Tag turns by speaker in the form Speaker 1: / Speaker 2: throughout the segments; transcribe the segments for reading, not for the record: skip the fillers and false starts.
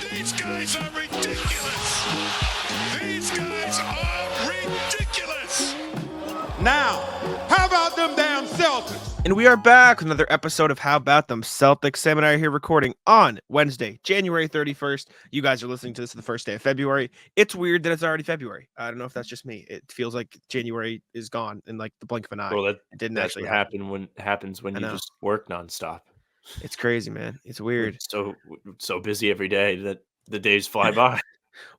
Speaker 1: These guys are ridiculous. These guys are ridiculous.
Speaker 2: Now, how about them damn Celtics?
Speaker 3: And we are back with another episode of How About Them Celtics. Sam and I are here recording on Wednesday, January 31st. You guys are listening to this the first day of February. It's weird that it's already February. I don't know if that's just me. It feels like January is gone in like the blink of an eye.
Speaker 4: Well,
Speaker 3: It didn't
Speaker 4: that's
Speaker 3: actually
Speaker 4: what happens when
Speaker 3: I
Speaker 4: you
Speaker 3: know.
Speaker 4: just work nonstop.
Speaker 3: It's crazy, man. It's weird.
Speaker 4: So busy every day that the days fly by.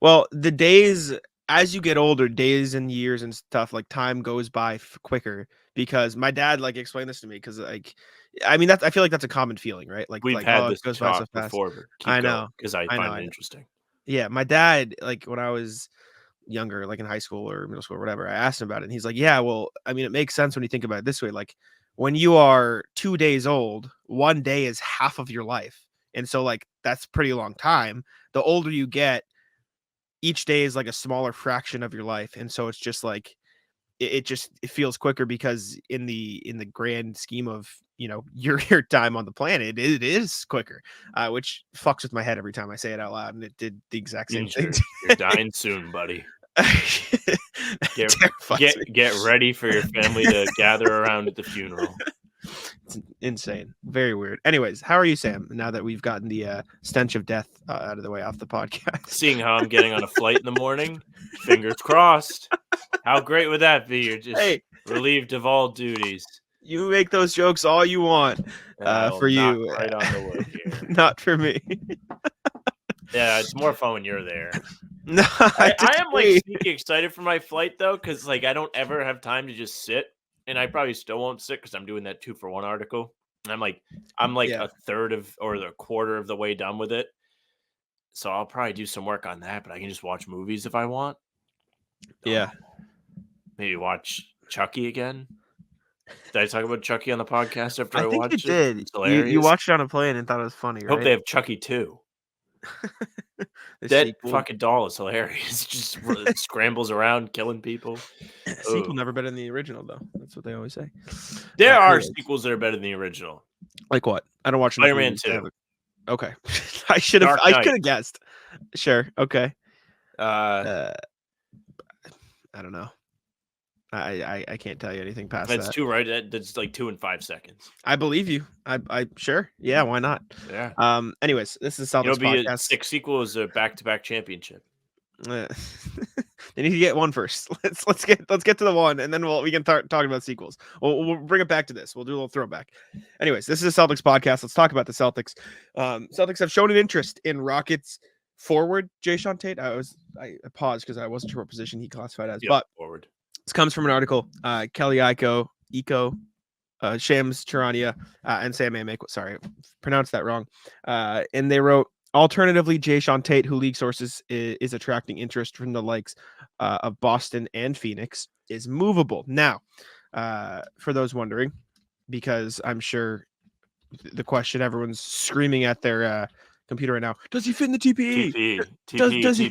Speaker 3: Well, the days, as you get older, days and years and stuff, like time goes by quicker because my dad like explained this to me because like, I mean, I feel like that's a common feeling, right? Like,
Speaker 4: We've
Speaker 3: like,
Speaker 4: had
Speaker 3: oh,
Speaker 4: this
Speaker 3: it goes by so
Speaker 4: talk
Speaker 3: fast.
Speaker 4: before, but keep
Speaker 3: I
Speaker 4: going
Speaker 3: know.
Speaker 4: because I find it interesting.
Speaker 3: Yeah, my dad, like when I was younger, like in high school or middle school or whatever, I asked him about it, and he's like, "Yeah, well, I mean, it makes sense when you think about it this way. Like, when you are 2 days old, 1 day is half of your life, and so like that's a pretty long time. The older you get, each day is like a smaller fraction of your life, and so it's just like it feels quicker because in the grand scheme of your time on the planet, it is quicker, which fucks with my head every time I say it out loud, and it did the exact same thing.
Speaker 4: You're dying soon, buddy. Get ready for your family to gather around at the funeral.
Speaker 3: It's insane. Very weird. Anyways, how are you, Sam, now that we've gotten the stench of death out of the way off the podcast?
Speaker 4: Seeing how I'm getting on a flight in the morning, fingers crossed. How great would that be? You're just relieved of all duties.
Speaker 3: You make those jokes all you want for you.
Speaker 4: Right on the wood here.
Speaker 3: Not for me.
Speaker 4: Yeah, it's more fun when you're there.
Speaker 3: No,
Speaker 4: I am like sneaky excited for my flight though, because like I don't ever have time to just sit, and I probably still won't sit because I'm doing that 2-for-1 article. And I'm like a third of or the quarter of the way done with it, so I'll probably do some work on that. But I can just watch movies if I want.
Speaker 3: Yeah,
Speaker 4: maybe watch Chucky again. Did I talk about Chucky on the podcast after I watched
Speaker 3: it? I think you did. You watched it on a plane and thought it was funny, right?
Speaker 4: I hope they have Chucky 2. That fucking doll is hilarious. Just scrambles around killing people.
Speaker 3: Sequel never better than the original, though. That's what they always say.
Speaker 4: There are sequels that are better than the original.
Speaker 3: Like what? I don't watch
Speaker 4: Spider-Man 2.
Speaker 3: Okay, I could have guessed. Sure. Okay. I don't know. I can't tell you anything past that.
Speaker 4: That's 2, right? That's like 2 and 5 seconds.
Speaker 3: I believe you. I sure. Yeah, why not?
Speaker 4: Yeah.
Speaker 3: Anyways, this is Celtics podcast.
Speaker 4: 6 sequel is a back-to-back championship.
Speaker 3: They need to get one first. Let's get to the one, and then we can start talking about sequels. We'll bring it back to this. We'll do a little throwback. Anyways, this is a Celtics podcast. Let's talk about the Celtics. Celtics have shown an interest in Rockets forward Jae'Sean Tate. I paused because I wasn't sure what position he classified as, but forward. This comes from an article, Kelly Shams Charania, and Sam Amick. Sorry, pronounced that wrong. And they wrote, alternatively, Jae'Sean Tate, who league sources is attracting interest from the likes of Boston and Phoenix, is movable. Now, for those wondering, because I'm sure the question everyone's screaming at their computer right now, does he fit in the TPE? Does he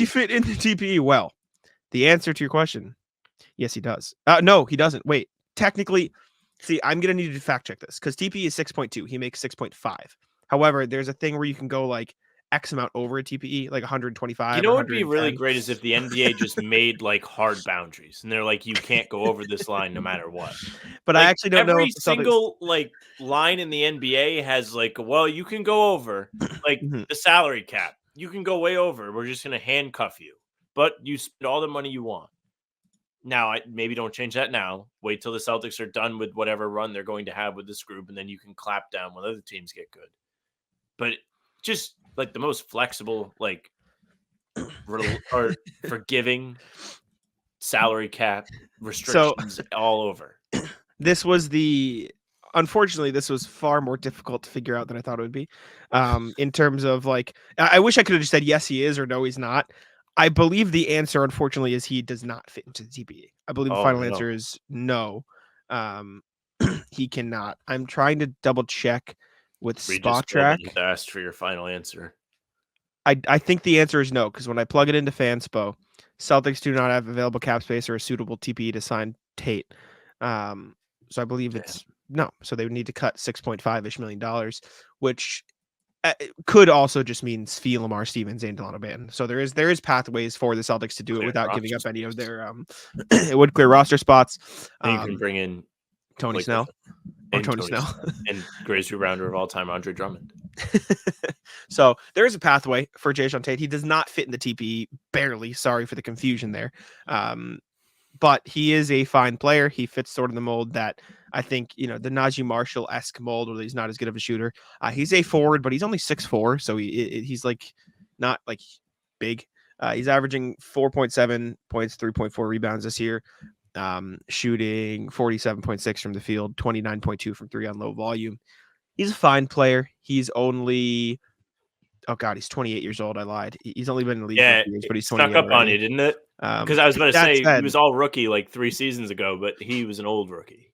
Speaker 3: fit in the TPE? Well, the answer to your question, yes, he does. No, he doesn't. Wait, technically, see, I'm going to need to fact check this because TPE is 6.2. He makes 6.5. However, there's a thing where you can go like X amount over a TPE, like 125.
Speaker 4: You know what would be really great is if the NBA just made like hard boundaries and they're like, you can't go over this line no matter what.
Speaker 3: But
Speaker 4: like,
Speaker 3: I actually don't know.
Speaker 4: Every single like line in the NBA has like, well, you can go over like the salary cap. You can go way over. We're just going to handcuff you, but you spend all the money you want. Now, maybe don't change that now. Wait till the Celtics are done with whatever run they're going to have with this group, and then you can clap down when other teams get good. But just like the most flexible, like or forgiving salary cap restrictions all over.
Speaker 3: Unfortunately, this was far more difficult to figure out than I thought it would be. In terms of like, I wish I could have just said yes, he is, or no, he's not. I believe the answer, unfortunately, is he does not fit into the TPE. I believe the final answer is no. He cannot. I'm trying to double check with Spot Track.
Speaker 4: Asked for your final answer.
Speaker 3: I think the answer is no, because when I plug it into Fanspo, Celtics do not have available cap space or a suitable TPE to sign Tate. So I believe it's no. So they would need to cut $6.5-ish million, which could also just mean Svi, Lamar Stevens, and Delano Banton. So there is pathways for the Celtics to do it without giving up any of their it would clear roster spots.
Speaker 4: And you can bring in
Speaker 3: Tony
Speaker 4: Blake
Speaker 3: Snell
Speaker 4: Griffin
Speaker 3: or
Speaker 4: and
Speaker 3: Tony Snell
Speaker 4: and greatest rebounder of all time, Andre Drummond.
Speaker 3: So there is a pathway for Jae'Sean Tate. He does not fit in the TPE, barely. Sorry for the confusion there. But he is a fine player. He fits sort of the mold that I think, the Najee Marshall-esque mold, where he's not as good of a shooter. He's a forward, but he's only 6'4", so he's like not like big. He's averaging 4.7 points, 3.4 rebounds this year, shooting 47.6 from the field, 29.2 from three on low volume. He's a fine player. He's only, he's 28 years old. I lied. He's only been in the league for 3 years, but he's 28
Speaker 4: snuck up
Speaker 3: already.
Speaker 4: on you, didn't it? Because I was about to say he was all rookie like 3 seasons ago, but he was an old rookie.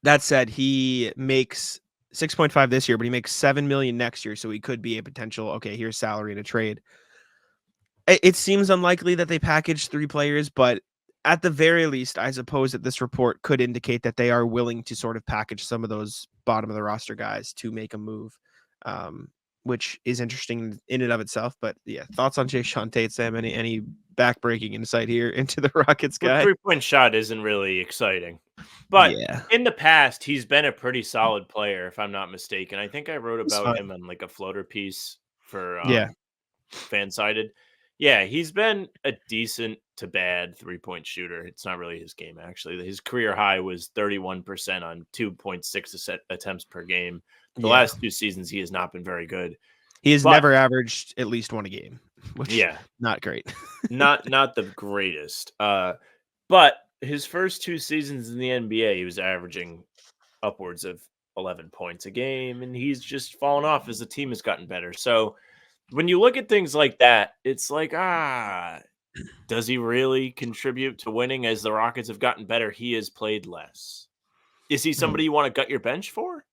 Speaker 3: That said, he makes 6.5 this year, but he makes $7 million next year, so he could be a potential. Okay, here's salary in a trade. It seems unlikely that they package 3 players, but at the very least, I suppose that this report could indicate that they are willing to sort of package some of those bottom of the roster guys to make a move, which is interesting in and of itself. But yeah, thoughts on Jae'Sean Tate, Sam? Any backbreaking insight here into the Rockets guy?
Speaker 4: The 3-point shot isn't really exciting, but in the past, he's been a pretty solid player, if I'm not mistaken. I think I wrote about him on like a floater piece for Fansided. Yeah, he's been a decent to bad 3-point shooter. It's not really his game, actually. His career high was 31% on 2.6 attempts per game. The last 2 seasons, he has not been very good.
Speaker 3: He has never averaged at least 1 a game, which not great.
Speaker 4: not the greatest. But his first 2 seasons in the NBA, he was averaging upwards of 11 points a game, and he's just fallen off as the team has gotten better. So when you look at things like that, it's like, does he really contribute to winning? As the Rockets have gotten better, he has played less. Is he somebody you want to gut your bench for?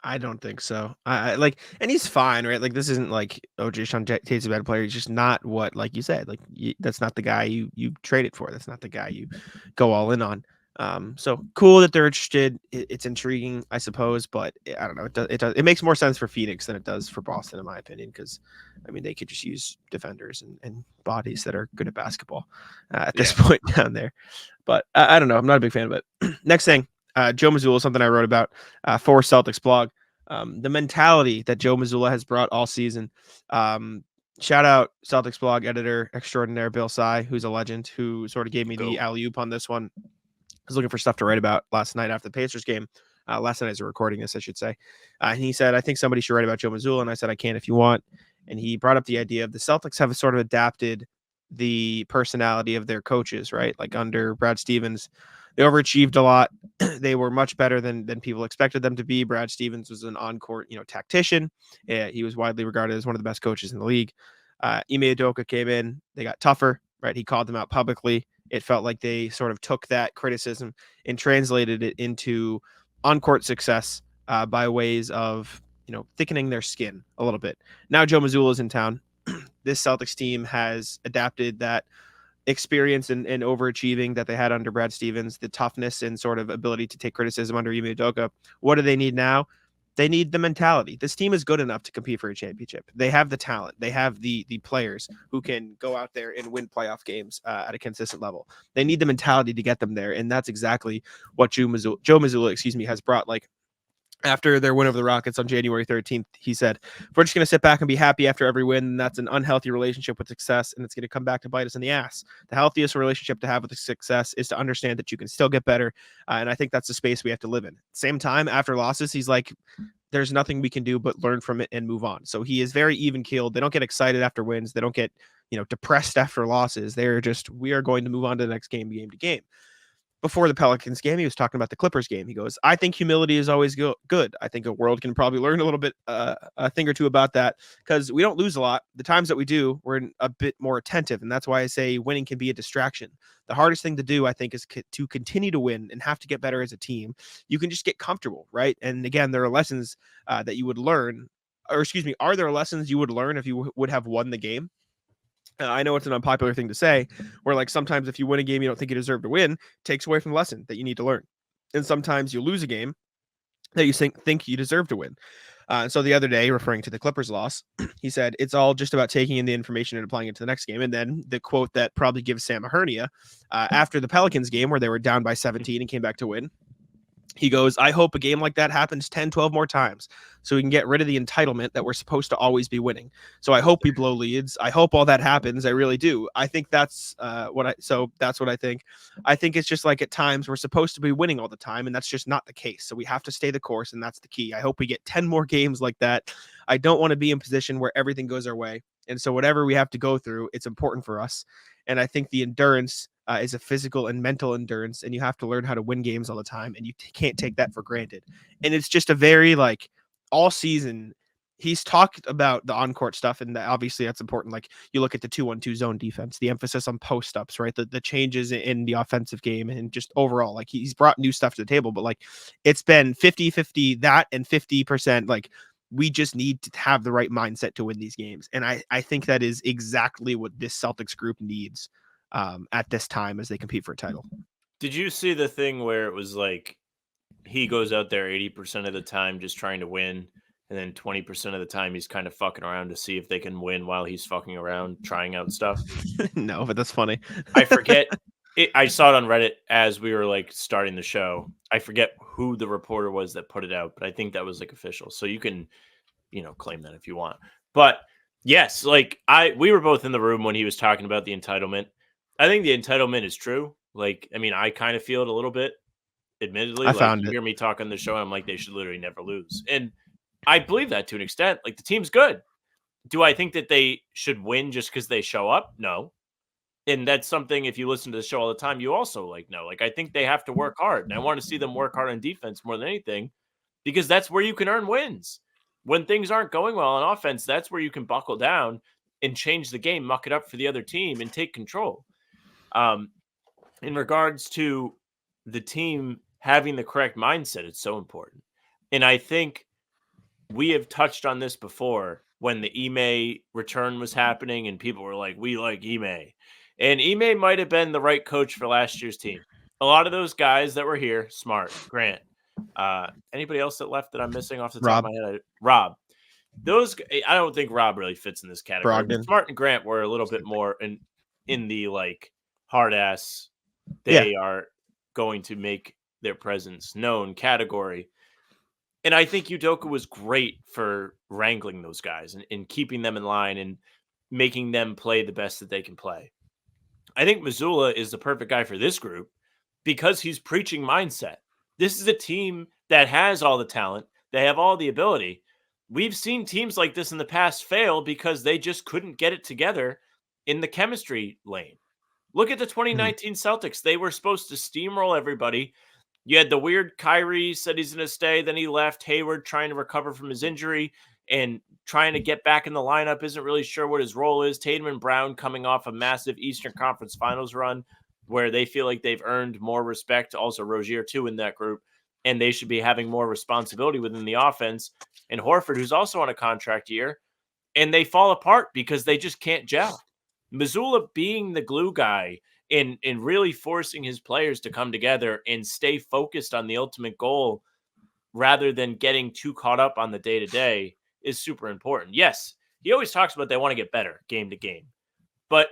Speaker 3: I don't think so. And he's fine, right? Like, this isn't like, Jae'Sean Tate's a bad player. He's just not what, like you said, that's not the guy you trade it for. That's not the guy you go all in on. So cool that they're interested. It's intriguing, I suppose, but I don't know. It makes more sense for Phoenix than it does for Boston, in my opinion, because I mean, they could just use defenders and bodies that are good at basketball at this point down there. But I don't know. I'm not a big fan of it. Next thing, Joe Mazzulla, something I wrote about for Celtics blog. The mentality that Joe Mazzulla has brought all season. Shout out Celtics blog editor extraordinaire Bill Sy, who's a legend, who sort of gave me the alley-oop on this one. I was looking for stuff to write about last night after the Pacers game. Last night as we're recording this, I should say. And he said, I think somebody should write about Joe Mazzulla. And I said, I can if you want. And he brought up the idea of the Celtics have sort of adapted the personality of their coaches, right? Like under Brad Stevens, they overachieved a lot. They were much better than people expected them to be. Brad Stevens was an on-court, tactician. He was widely regarded as one of the best coaches in the league. Ime Udoka came in. They got tougher, right? He called them out publicly. It felt like they sort of took that criticism and translated it into on-court success by ways of, thickening their skin a little bit. Now Joe Mazzulla is in town. This Celtics team has adapted that experience and overachieving that they had under Brad Stevens, the toughness and sort of ability to take criticism under Ime Udoka. What do they need now? They need the mentality. This team is good enough to compete for a championship. They have the talent. They have the players who can go out there and win playoff games at a consistent level. They need the mentality to get them there, and that's exactly what Joe Mazzulla, has brought. Like, after their win over the Rockets on January 13th, he said, we're just going to sit back and be happy after every win. That's an unhealthy relationship with success, and it's going to come back to bite us in the ass. The healthiest relationship to have with success is to understand that you can still get better, and I think that's the space we have to live in. Same time, after losses, he's like, there's nothing we can do but learn from it and move on. So he is very even-keeled. They don't get excited after wins. They don't get, depressed after losses. They're just, we are going to move on to the next game to game. Before the Pelicans game, he was talking about the Clippers game. He goes, I think humility is always good. I think a world can probably learn a little bit, a thing or two about that, because we don't lose a lot. The times that we do, we're a bit more attentive. And that's why I say winning can be a distraction. The hardest thing to do, I think, is to continue to win and have to get better as a team. You can just get comfortable, right? And again, there are lessons that you would learn, are there lessons you would learn if you would have won the game? I know it's an unpopular thing to say, where like sometimes if you win a game you don't think you deserve to win, takes away from the lesson that you need to learn. And sometimes you lose a game that you think you deserve to win. So the other day, referring to the Clippers loss, he said, it's all just about taking in the information and applying it to the next game. And then the quote that probably gives Sam a hernia after the Pelicans game where they were down by 17 and came back to win. He goes, I hope a game like that happens 10, 12 more times so we can get rid of the entitlement that we're supposed to always be winning. So I hope we blow leads. I hope all that happens. I really do. I think that's that's what I think. I think it's just like at times we're supposed to be winning all the time, and that's just not the case. So we have to stay the course, and that's the key. I hope we get 10 more games like that. I don't want to be in position where everything goes our way. And so whatever we have to go through, it's important for us. And I think the endurance is a physical and mental endurance, and you have to learn how to win games all the time, and you can't take that for granted. And it's just a very like all season he's talked about the on-court stuff, and obviously that's important. Like you look at the 2-1-2 zone defense, the emphasis on post-ups, right? The changes in the offensive game, and just overall, like he's brought new stuff to the table, but like it's been 50-50 that and 50% like we just need to have the right mindset to win these games. And I think that is exactly what this Celtics group needs at this time as they compete for a title.
Speaker 4: Did you see the thing where it was like he goes out there 80% of the time just trying to win, and then 20% of the time he's kind of fucking around to see if they can win while he's fucking around trying out stuff?
Speaker 3: No, but that's funny.
Speaker 4: I forget. I saw it on Reddit as we were like starting the show. I forget who the reporter was that put it out, but I think that was like official. So you can, claim that if you want. But yes, like we were both in the room when he was talking about the entitlement. I think the entitlement is true. Like, I mean, I kind of feel it a little bit, admittedly. You hear me talk on the show, and I'm like, they should literally never lose. And I believe that to an extent. Like, the team's good. Do I think that they should win just because they show up? No. And that's something, if you listen to the show all the time, you also know. Like, I think they have to work hard. And I want to see them work hard on defense more than anything, because that's where you can earn wins. When things aren't going well on offense, that's where you can buckle down and change the game, muck it up for the other team, and take control. In regards to the team having the correct mindset, it's so important. And I think we have touched on this before when the Ime return was happening and people were like, we like Ime. And Ime might have been the right coach for last year's team. A lot of those guys that were here, Smart, Grant, anybody else that left that I'm missing off the top of my head? Rob. I don't think Rob really fits in this category. But Smart and Grant were a little bit more in the like hard ass. They are going to make their presence known category. And I think Udoka was great for wrangling those guys and keeping them in line and making them play the best that they can play. I think Mazzulla is the perfect guy for this group because he's preaching mindset. This is a team that has all the talent. They have all the ability. We've seen teams like this in the past fail because they just couldn't get it together in the chemistry lane. Look at the 2019 Celtics. They were supposed to steamroll everybody. You had the weird Kyrie said he's going to stay. Then he left. Hayward trying to recover from his injury and trying to get back in the lineup. Isn't really sure what his role is. Tatum and Brown coming off a massive Eastern Conference Finals run where they feel like they've earned more respect. Also Rozier too in that group. And they should be having more responsibility within the offense. And Horford, who's also on a contract year. And they fall apart because they just can't gel. Mazzulla being the glue guy and really forcing his players to come together and stay focused on the ultimate goal rather than getting too caught up on the day-to-day is super important. Yes, he always talks about they want to get better game to game. But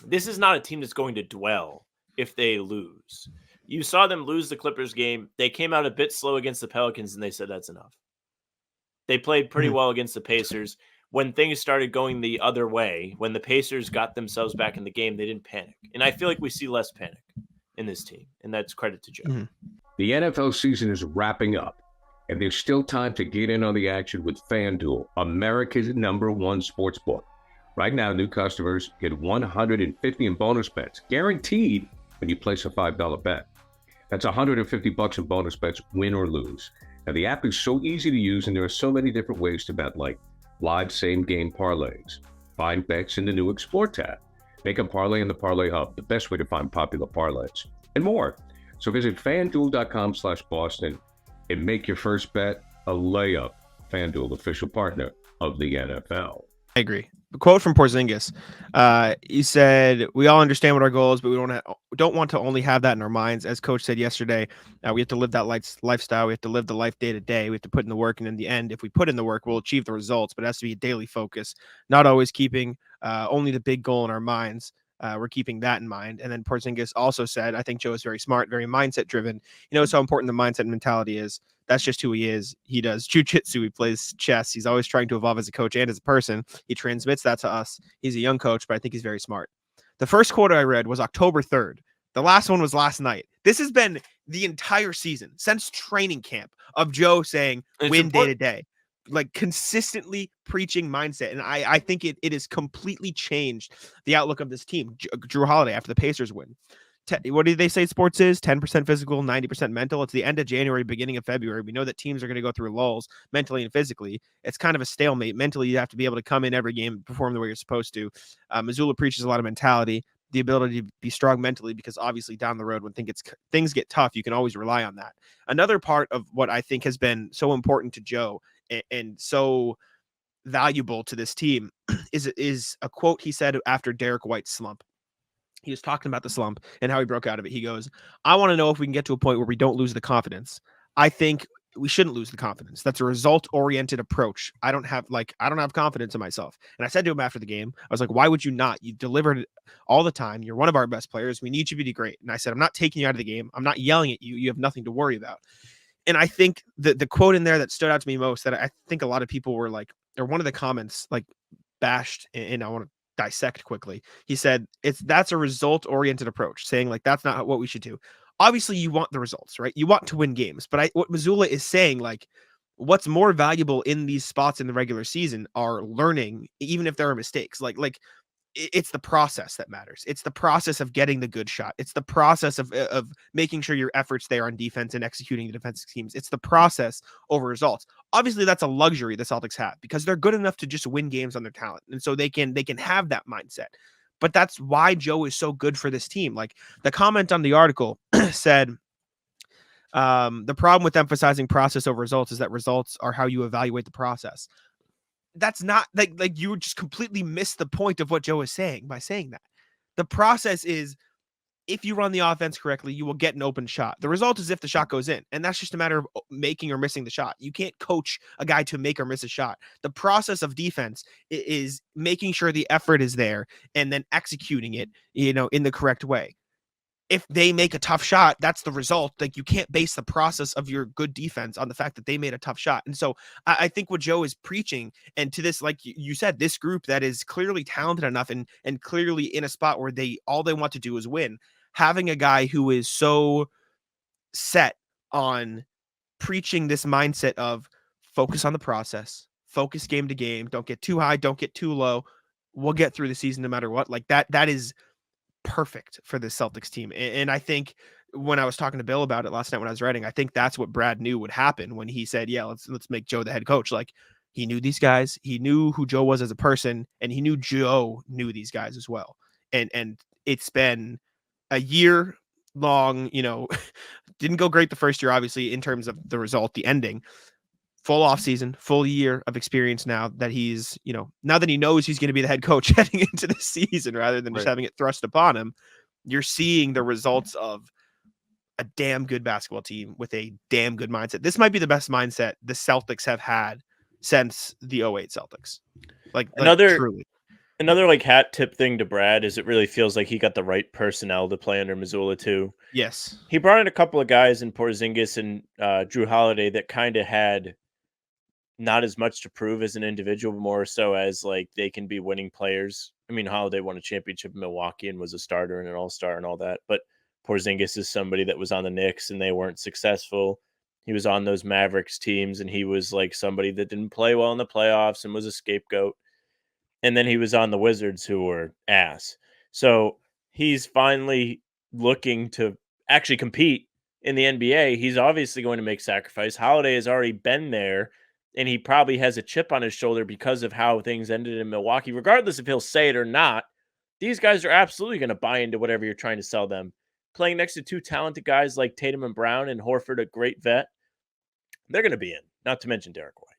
Speaker 4: this is not a team that's going to dwell if they lose. You saw them lose the Clippers game. They came out a bit slow against the Pelicans, and they said that's enough. They played pretty well against the Pacers. When things started going the other way, when the Pacers got themselves back in the game, they didn't panic. And I feel like we see less panic in this team, and that's credit to Joe.
Speaker 5: The NFL season is wrapping up, and there's still time to get in on the action with FanDuel, America's #1 sportsbook. Right now, new customers get $150 in bonus bets, guaranteed when you place a $5 bet. That's $150 in bonus bets, win or lose. Now, the app is so easy to use, and there are so many different ways to bet, like live same-game parlays, find bets in the new Explore tab, make a parlay in the Parlay Hub, the best way to find popular parlays, and more. So visit FanDuel.com/Boston and make your first bet a layup. FanDuel, official partner of the NFL.
Speaker 3: agree. A quote from Porzingis. He said, "We all understand what our goal is, but we don't want to only have that in our minds." As Coach said yesterday, we have to live that lifestyle. We have to live the life day to day. We have to put in the work, and in the end, if we put in the work, we'll achieve the results. But it has to be a daily focus, not always keeping only the big goal in our minds. We're keeping that in mind. And then Porzingis also said, I think Joe is very smart, very mindset driven. He knows how important the mindset and mentality is. That's just who he is. He does jujitsu. He plays chess. He's always trying to evolve as a coach and as a person. He transmits that to us. He's a young coach, but I think he's very smart. The first quote I read was October 3rd. The last one was last night. This has been the entire season since training camp of Joe saying win day to day, like consistently preaching mindset. And I think it has completely changed the outlook of this team. Drew Holiday after the Pacers win. What did they say sports is? 10% physical, 90% mental. It's the end of January, beginning of February. We know that teams are going to go through lulls mentally and physically. It's kind of a stalemate. Mentally, you have to be able to come in every game and perform the way you're supposed to. Mazzulla preaches a lot of mentality, the ability to be strong mentally, because obviously down the road when things get tough, you can always rely on that. Another part of what I think has been so important to Joe and so valuable to this team is a quote he said after Derek White's slump. He was talking about the slump and how he broke out of it. He goes, I want to know if we can get to a point where we don't lose the confidence. I think we shouldn't lose the confidence. That's a result-oriented approach. I don't have confidence in myself. And I said to him after the game, I was like, why would you not? You delivered all the time. You're one of our best players. We need you to be great. And I said, I'm not taking you out of the game. I'm not yelling at you. You have nothing to worry about. And I think the quote in there that stood out to me most, that I think a lot of people were like, or one of the comments like bashed, and I want to dissect quickly. He said that's a result-oriented approach, saying like that's not what we should do. Obviously, you want the results, right? You want to win games, but what Mazzulla is saying, like, what's more valuable in these spots in the regular season are learning, even if there are mistakes. Like it's the process that matters. It's the process of getting the good shot. It's the process of making sure your efforts there on defense and executing the defensive schemes. It's the process over results. Obviously, that's a luxury the Celtics have because they're good enough to just win games on their talent. And so they can have that mindset. But that's why Joe is so good for this team. Like the comment on the article said, the problem with emphasizing process over results is that results are how you evaluate the process. That's not like you just completely missed the point of what Joe is saying by saying that. The process is if you run the offense correctly, you will get an open shot. The result is if the shot goes in, and that's just a matter of making or missing the shot. You can't coach a guy to make or miss a shot. The process of defense is making sure the effort is there and then executing it, in the correct way. If they make a tough shot, that's the result. Like you can't base the process of your good defense on the fact that they made a tough shot. And so I think what Joe is preaching, and to this, like you said, this group that is clearly talented enough and clearly in a spot where all they want to do is win, having a guy who is so set on preaching this mindset of focus on the process, focus game to game, don't get too high, don't get too low. We'll get through the season no matter what. Like that is perfect for the Celtics team. And I think when I was talking to Bill about it last night when I was writing, I think that's what Brad knew would happen when he said, yeah, let's make Joe the head coach. Like he knew these guys, he knew who Joe was as a person, and he knew Joe knew these guys as well. And it's been a year long, didn't go great the first year, obviously, in terms of the result, the ending. Full off season, full year of experience now that he's, now that he knows he's going to be the head coach heading into the season rather than just having it thrust upon him, you're seeing the results of a damn good basketball team with a damn good mindset. This might be the best mindset the Celtics have had since the 08 Celtics. Like truly.
Speaker 4: Another like hat tip thing to Brad is it really feels like he got the right personnel to play under Mazzulla too.
Speaker 3: Yes.
Speaker 4: He brought in a couple of guys in Porzingis and Drew Holiday that kind of had not as much to prove as an individual, but more so as like they can be winning players. I mean, Holiday won a championship in Milwaukee and was a starter and an all-star and all that. But Porzingis is somebody that was on the Knicks and they weren't successful. He was on those Mavericks teams and he was like somebody that didn't play well in the playoffs and was a scapegoat. And then he was on the Wizards who were ass. So he's finally looking to actually compete in the NBA. He's obviously going to make sacrifice. Holiday has already been there. And he probably has a chip on his shoulder because of how things ended in Milwaukee. Regardless if he'll say it or not, these guys are absolutely going to buy into whatever you're trying to sell them. Playing next to two talented guys like Tatum and Brown and Horford, a great vet, they're going to be in, not to mention Derek White.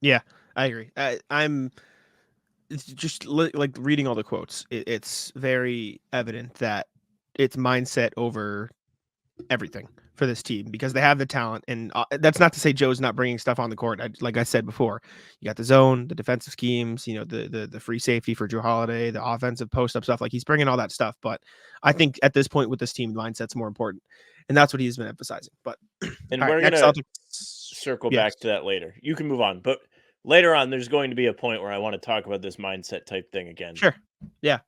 Speaker 3: Yeah. I agree. I'm it's just like reading all the quotes. It's very evident that it's mindset over everything for this team because they have the talent. And that's not to say Joe's not bringing stuff on the court. Like I said before, you got the zone, the defensive schemes, the free safety for Drew Holiday, the offensive post up stuff. Like he's bringing all that stuff. But I think at this point with this team, mindset's more important. And that's what he's been emphasizing. But
Speaker 4: And
Speaker 3: all
Speaker 4: we're
Speaker 3: right,
Speaker 4: going
Speaker 3: next
Speaker 4: to
Speaker 3: Celtics.
Speaker 4: circle
Speaker 3: Yes.
Speaker 4: back to that later. You can move on. But later on, there's going to be a point where I want to talk about this mindset type thing again.
Speaker 3: Sure. Yeah.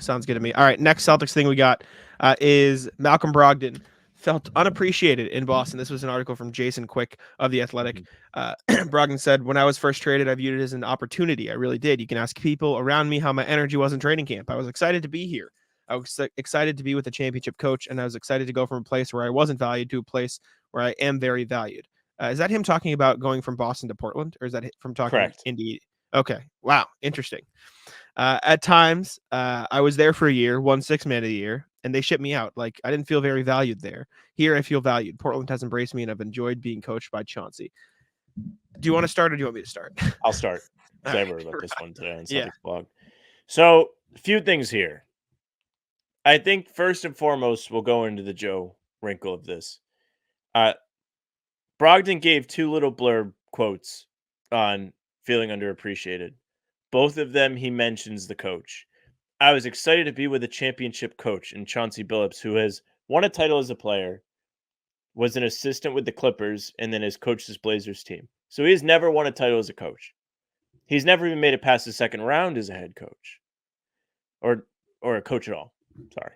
Speaker 3: Sounds good to me. All right. Next Celtics thing we got is Malcolm Brogdon felt unappreciated in Boston. This was an article from Jason Quick of The Athletic. Brogdon said, when I was first traded, I viewed it as an opportunity. I really did. You can ask people around me how my energy was in training camp. I was excited to be here. I was excited to be with a championship coach, and I was excited to go from a place where I wasn't valued to a place where I am very valued. Is that him talking about going from Boston to Portland, or is that from talking
Speaker 4: Correct.
Speaker 3: Indeed? Okay. Wow. Interesting. At times, I was there for a year, won 6 Man of the Year, and they shipped me out. Like, I didn't feel very valued there. Here, I feel valued. Portland has embraced me, and I've enjoyed being coached by Chauncey. Do you want to start, or do you want me to start?
Speaker 4: I'll start.
Speaker 3: All
Speaker 4: I
Speaker 3: right,
Speaker 4: wrote about this one today on Celtics
Speaker 3: Yeah.
Speaker 4: blog. So, a few things here. I think first and foremost, we'll go into the Joe wrinkle of this. Brogdon gave 2 little blurb quotes on feeling underappreciated. Both of them, he mentions the coach. I was excited to be with a championship coach in Chauncey Billups, who has won a title as a player, was an assistant with the Clippers, and then has coached his Blazers team. So he has never won a title as a coach. He's never even made it past the second round as a head coach. Or a coach at all. Sorry.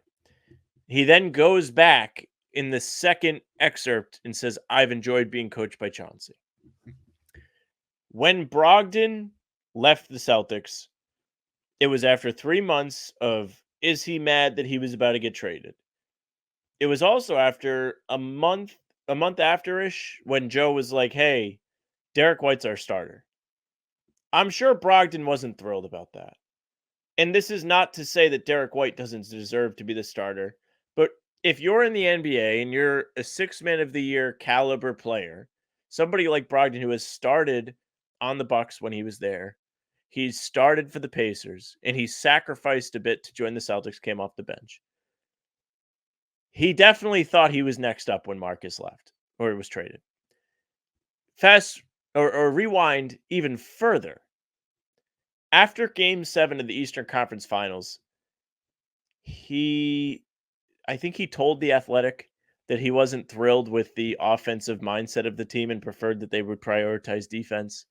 Speaker 4: He then goes back in the second excerpt and says, I've enjoyed being coached by Chauncey. When Brogdon left the Celtics, it was after 3 months of, is he mad that he was about to get traded? It was also after a month after-ish when Joe was like, hey, Derek White's our starter. I'm sure Brogdon wasn't thrilled about that. And this is not to say that Derek White doesn't deserve to be the starter, but if you're in the NBA and you're a 6 Man of the Year caliber player, somebody like Brogdon who has started on the Bucks when he was there, he's started for the Pacers, and he sacrificed a bit to join the Celtics, came off the bench. He definitely thought he was next up when Marcus left or was traded. Fast or rewind even further. After Game 7 of the Eastern Conference Finals, I think he told The Athletic that he wasn't thrilled with the offensive mindset of the team and preferred that they would prioritize defense.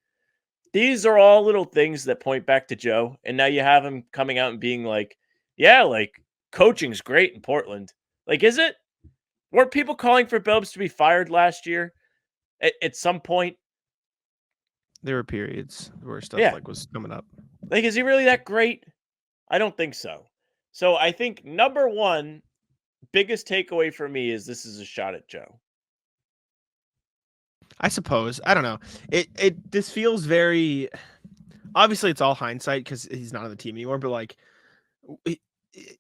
Speaker 4: These are all little things that point back to Joe, and now you have him coming out and being like, yeah, like, coaching's great in Portland. Like, is it? Weren't people calling for Billups to be fired last year at some point?
Speaker 3: There were periods where stuff
Speaker 4: Yeah.
Speaker 3: like was coming up.
Speaker 4: Like, is he really that great? I don't think so. So I think number one, biggest takeaway for me is this is a shot at Joe.
Speaker 3: I suppose. I don't know. This feels very, obviously it's all hindsight because he's not on the team anymore, but like,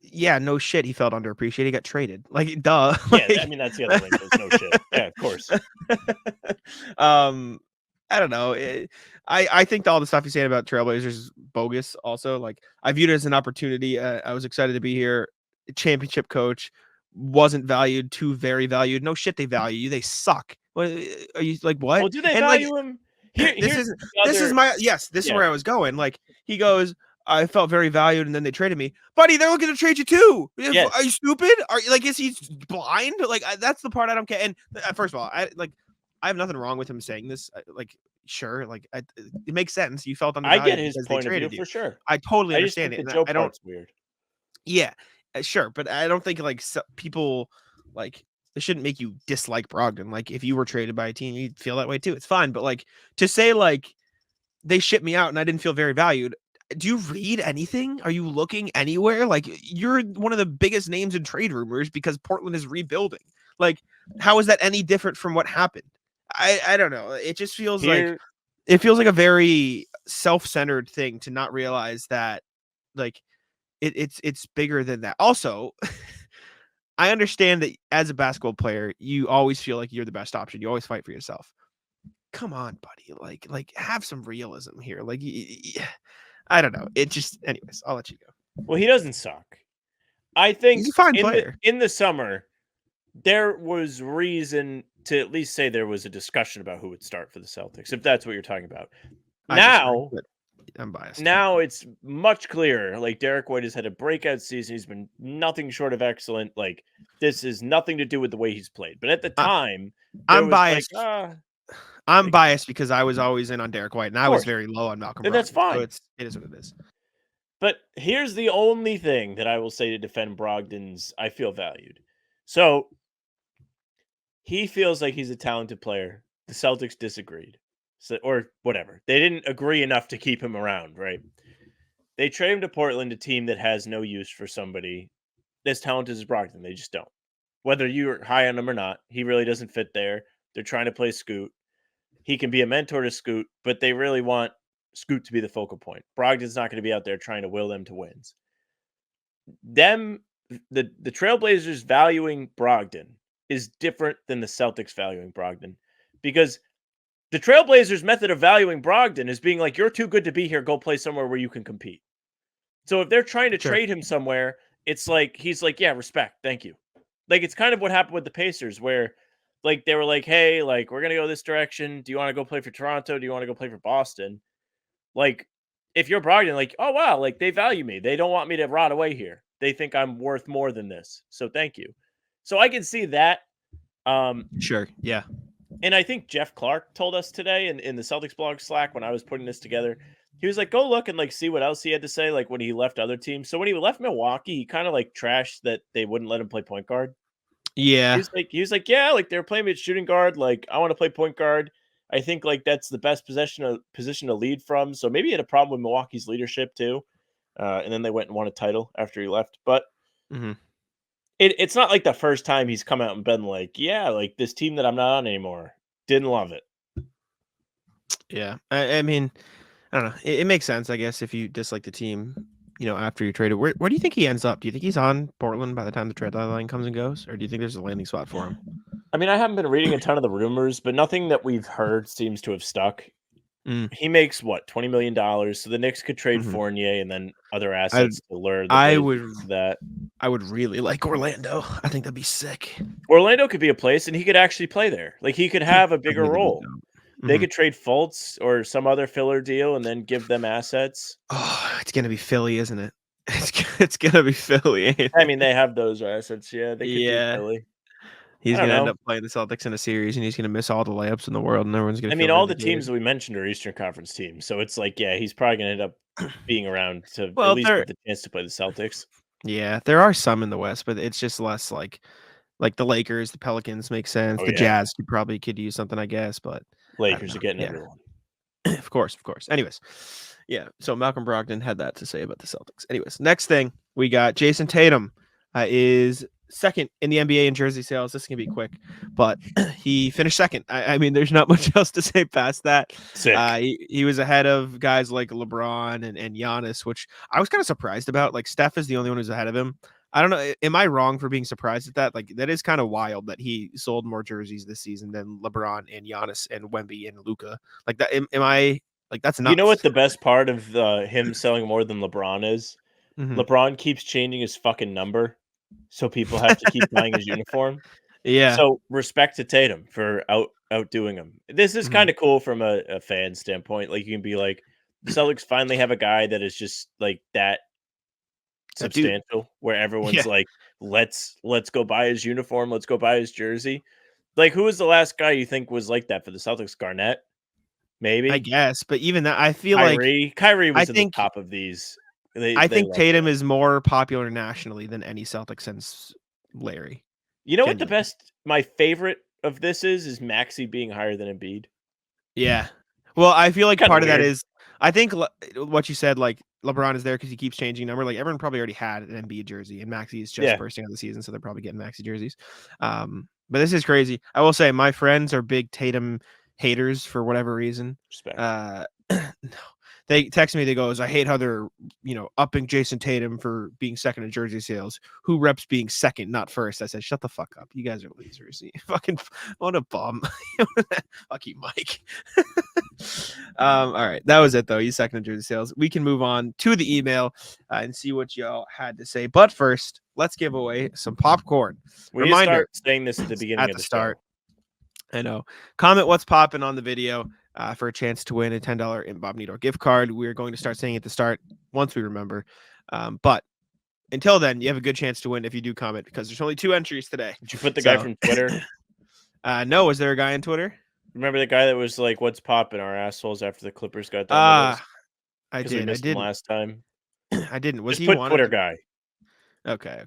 Speaker 3: yeah, no shit. He felt underappreciated. He got traded. Like, duh.
Speaker 4: Yeah, I mean, that's the other wrinkle. No shit. Yeah, of course.
Speaker 3: I don't know. I think all the stuff he's saying about Trailblazers is bogus. Also, like, I viewed it as an opportunity. I was excited to be here. Championship coach, wasn't valued. Too very valued. No shit. They value you. They suck. What are you like? What?
Speaker 4: Well, do they
Speaker 3: And,
Speaker 4: value
Speaker 3: like,
Speaker 4: him?
Speaker 3: This is where I was going. Like, he goes, I felt very valued, and then they traded me, buddy. They're looking to trade you too.
Speaker 4: Yes.
Speaker 3: Are you stupid? Are you like, is he blind? Like, that's the part I don't get. And first of all, I have nothing wrong with him saying this. Like, sure, like, it makes sense. You felt
Speaker 4: I
Speaker 3: undervalued.
Speaker 4: get his
Speaker 3: because they
Speaker 4: point of view
Speaker 3: traded you.
Speaker 4: for sure.
Speaker 3: I totally
Speaker 4: I just
Speaker 3: understand
Speaker 4: think
Speaker 3: it.
Speaker 4: the
Speaker 3: and
Speaker 4: Joe
Speaker 3: I don't.
Speaker 4: part's weird.
Speaker 3: Yeah, sure, but I don't think like people like it shouldn't make you dislike Brogdon. Like, if you were traded by a team, you'd feel that way too. It's fine, but like, to say like they shipped me out and I didn't feel very valued. Do you read anything? Are you looking anywhere? Like, you're one of the biggest names in trade rumors because Portland is rebuilding. Like, how is that any different from what happened? I don't know. It just feels like a very self-centered thing to not realize that like it's bigger than that. Also, I understand that as a basketball player, you always feel like you're the best option. You always fight for yourself. come on, buddy. Like have some realism here. Like, I don't know. It just, anyways, I'll let you go.
Speaker 4: Well, he doesn't suck. I think
Speaker 3: He's a fine player.
Speaker 4: in the summer, there was reason to at least say there was a discussion about who would start for the Celtics, if that's what you're talking about. Now,
Speaker 3: I'm biased.
Speaker 4: Now it's much clearer. Like Derek White has had a breakout season. He's been nothing short of excellent. Like this is nothing to do with the way he's played. But at the time,
Speaker 3: I'm biased.
Speaker 4: Like,
Speaker 3: I'm biased because I was always in on Derek White, and I was very low on Malcolm Brogdon.
Speaker 4: That's fine.
Speaker 3: So it is what it is.
Speaker 4: But here's the only thing that I will say to defend Brogdon's I feel valued. So he feels like he's a talented player. The Celtics disagreed. So, or whatever. They didn't agree enough to keep him around, right? They trade him to Portland, a team that has no use for somebody as talented as Brogdon. They just don't. Whether you're high on him or not, he really doesn't fit there. They're trying to play Scoot. He can be a mentor to Scoot, but they really want Scoot to be the focal point. Brogdon's not going to be out there trying to will them to wins. The Trailblazers valuing Brogdon is different than the Celtics valuing Brogdon, because the Trailblazers' method of valuing Brogdon is being like, you're too good to be here. Go play somewhere where you can compete. So if they're trying to trade him somewhere, it's like, he's like, yeah, respect. Thank you. Like, it's kind of what happened with the Pacers, where like, they were like, hey, like, we're going to go this direction. Do you want to go play for Toronto? Do you want to go play for Boston? Like, if you're Brogdon, like, oh, wow, like, they value me. They don't want me to rot away here. They think I'm worth more than this. So thank you. So I can see that.
Speaker 3: Sure. Yeah.
Speaker 4: And I think Jeff Clark told us today in the Celtics blog Slack when I was putting this together, he was like, go look and like see what else he had to say, like when he left other teams. So when he left Milwaukee, he kind of like trashed that they wouldn't let him play point guard.
Speaker 3: Yeah.
Speaker 4: He was like, yeah, like they're playing me at shooting guard. Like, I want to play point guard. I think like that's the best position to lead from. So maybe he had a problem with Milwaukee's leadership too. And then they went and won a title after he left. But it's not like the first time he's come out and been like, yeah, like this team that I'm not on anymore. Didn't love it.
Speaker 3: Yeah. I mean, I don't know. It makes sense, I guess, if you dislike the team, you know, after you trade it. Where do you think he ends up? Do you think he's on Portland by the time the trade deadline comes and goes? Or do you think there's a landing spot for him?
Speaker 4: I mean, I haven't been reading a ton of the rumors, but nothing that we've heard seems to have stuck. He makes what, $20 million. So the Knicks could trade Fournier and then other assets to lure that.
Speaker 3: I would really like Orlando. I think that'd be sick.
Speaker 4: Orlando could be a place, and he could actually play there. Like he could have a bigger role. They could trade Fultz or some other filler deal and then give them assets.
Speaker 3: Oh, it's gonna be Philly, isn't it? It's gonna be Philly.
Speaker 4: I mean, they have those assets. Yeah, they could be Philly.
Speaker 3: He's going to end up playing the Celtics in a series, and he's going to miss all the layups in the world, and everyone's going to.
Speaker 4: I mean, all the teams that we mentioned are Eastern Conference teams, so it's like, yeah, he's probably going to end up being around to at least get the chance to play the Celtics.
Speaker 3: Yeah, there are some in the West, but it's just less like the Lakers, the Pelicans make sense. The Jazz could use something, I guess, but
Speaker 4: Lakers are getting everyone.
Speaker 3: Of course. Anyways, yeah. So Malcolm Brogdon had that to say about the Celtics. Anyways, next thing we got Jayson Tatum is second in the NBA in jersey sales. This is gonna be quick, but he finished second. I mean, there's not much else to say past that. He was ahead of guys like LeBron and Giannis, which I was kind of surprised about. Like Steph is the only one who's ahead of him. I don't know. Am I wrong for being surprised at that? Like that is kind of wild that he sold more jerseys this season than LeBron and Giannis and Wemby and Luka. Like that. Am I like that's nuts?
Speaker 4: You know what the best part of him selling more than LeBron is? LeBron keeps changing his fucking number. So people have to keep buying his uniform.
Speaker 3: Yeah.
Speaker 4: So respect to Tatum for outdoing him. This is kind of cool from a fan standpoint. Like you can be like, the Celtics finally have a guy that is just like that substantial, where everyone's like, let's go buy his uniform. Let's go buy his jersey. Like, who was the last guy you think was like that for the Celtics? Garnett, maybe.
Speaker 3: I guess, but even that, I feel
Speaker 4: Kyrie was at the top of these.
Speaker 3: I think Tatum is more popular nationally than any Celtic since Larry.
Speaker 4: You know what my favorite of this is Maxey being higher than Embiid.
Speaker 3: Yeah. Well, I feel like part of that is, I think what you said, like LeBron is there because he keeps changing number. Like everyone probably already had an Embiid jersey, and Maxey is just bursting out the season, so they're probably getting Maxey jerseys. But this is crazy. I will say my friends are big Tatum haters for whatever reason.
Speaker 4: Respect.
Speaker 3: No, They text me. They goes, I hate how they're upping Jayson Tatum for being second in jersey sales. Who reps being second, not first? I said, shut the fuck up. You guys are losers. You fucking what a bum. Fuck you, Mike. All right, that was it though. He's second in jersey sales. We can move on to the email and see what y'all had to say. But first, let's give away some popcorn.
Speaker 4: We
Speaker 3: Reminder:
Speaker 4: start saying this at the beginning
Speaker 3: at
Speaker 4: of
Speaker 3: the
Speaker 4: the
Speaker 3: start.
Speaker 4: Show.
Speaker 3: I know. Comment what's popping on the video for a chance to win a $10 Incognito gift card. We're going to start saying at the start once we remember. But until then, you have a good chance to win if you do comment because there's only 2 entries today.
Speaker 4: Did you put the guy from Twitter?
Speaker 3: No, was there a guy on Twitter?
Speaker 4: Remember the guy that was like, "What's popping our assholes?" After the Clippers got done with us?
Speaker 3: I did.
Speaker 4: I didn't last time.
Speaker 3: I didn't. Was
Speaker 4: Just
Speaker 3: he
Speaker 4: put
Speaker 3: wanted
Speaker 4: Twitter
Speaker 3: to...
Speaker 4: guy?
Speaker 3: Okay.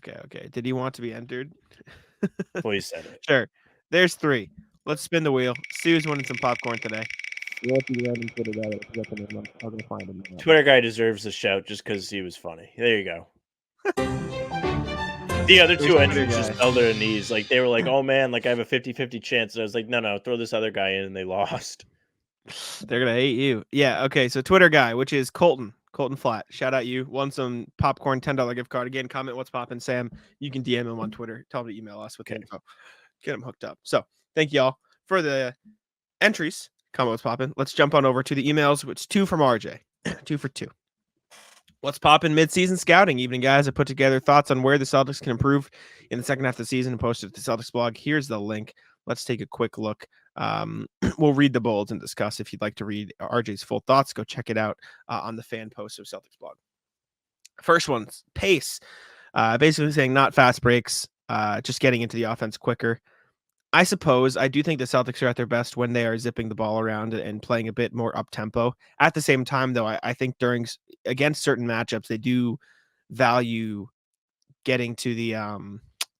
Speaker 3: Did he want to be entered?
Speaker 4: Please said it.
Speaker 3: Sure. There's 3. Let's spin the wheel. See who's winning some popcorn today.
Speaker 4: Twitter guy deserves a shout just because he was funny. There you go. The other 2 entries just fell to their knees. Like they were like, "Oh man, like I have a 50-50 chance." And I was like, "No, throw this other guy in," and they lost.
Speaker 3: They're gonna hate you. Yeah. Okay. So Twitter guy, which is Colton Flat. Shout out you. Won some popcorn $10 gift card. Again, comment what's poppin', Sam. You can DM him on Twitter. Tell him to email us with the info. Get him hooked up. So thank y'all for the entries. Comment what's poppin'. Let's jump on over to the emails. It's 2 from RJ. 2 for 2. What's poppin' mid-season scouting evening, guys? I put together thoughts on where the Celtics can improve in the second half of the season and posted it to the Celtics blog. Here's the link. Let's take a quick look. We'll read the bolds and discuss. If you'd like to read RJ's full thoughts, go check it out on the fan post of Celtics blog. First one's pace. Basically saying not fast breaks, just getting into the offense quicker. I suppose I do think the Celtics are at their best when they are zipping the ball around and playing a bit more up tempo. At the same time, though, I think against certain matchups, they do value getting to the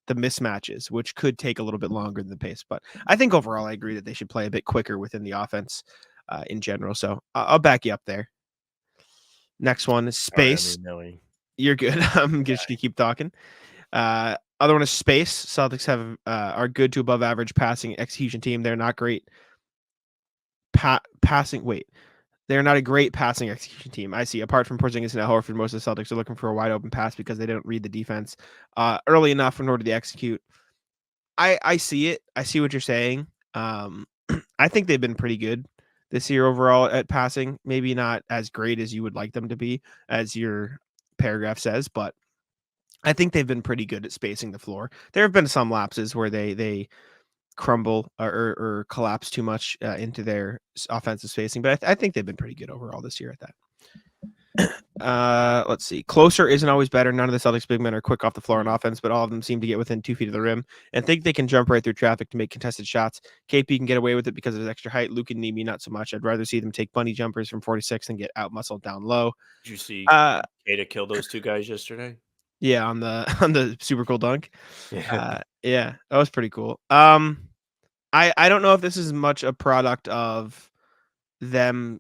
Speaker 3: mismatches, which could take a little bit longer than the pace. But I think overall, I agree that they should play a bit quicker within the offense in general. So I'll back you up there. Next one is space. You're good. I'm just gonna keep talking. Other one is space. Celtics are good to above average passing execution team. They're not great passing. Wait, they're not a great passing execution team. I see. Apart from Porzingis and Al Horford, most of the Celtics are looking for a wide open pass because they don't read the defense early enough in order to execute. I see it. I see what you're saying. I think they've been pretty good this year overall at passing. Maybe not as great as you would like them to be, as your paragraph says, but I think they've been pretty good at spacing the floor. There have been some lapses where they crumble or collapse too much into their offensive spacing, but I think they've been pretty good overall this year at that. Let's see. Closer isn't always better. None of the Celtics big men are quick off the floor on offense, but all of them seem to get within 2 feet of the rim and think they can jump right through traffic to make contested shots. KP can get away with it because of his extra height. Luke and Nemi not so much. I'd rather see them take bunny jumpers from 46 and get out muscled down low.
Speaker 4: Did you see Ada kill those 2 guys yesterday?
Speaker 3: Yeah, on the super cool dunk.
Speaker 4: Yeah.
Speaker 3: Yeah, that was pretty cool. I don't know if this is much a product of them,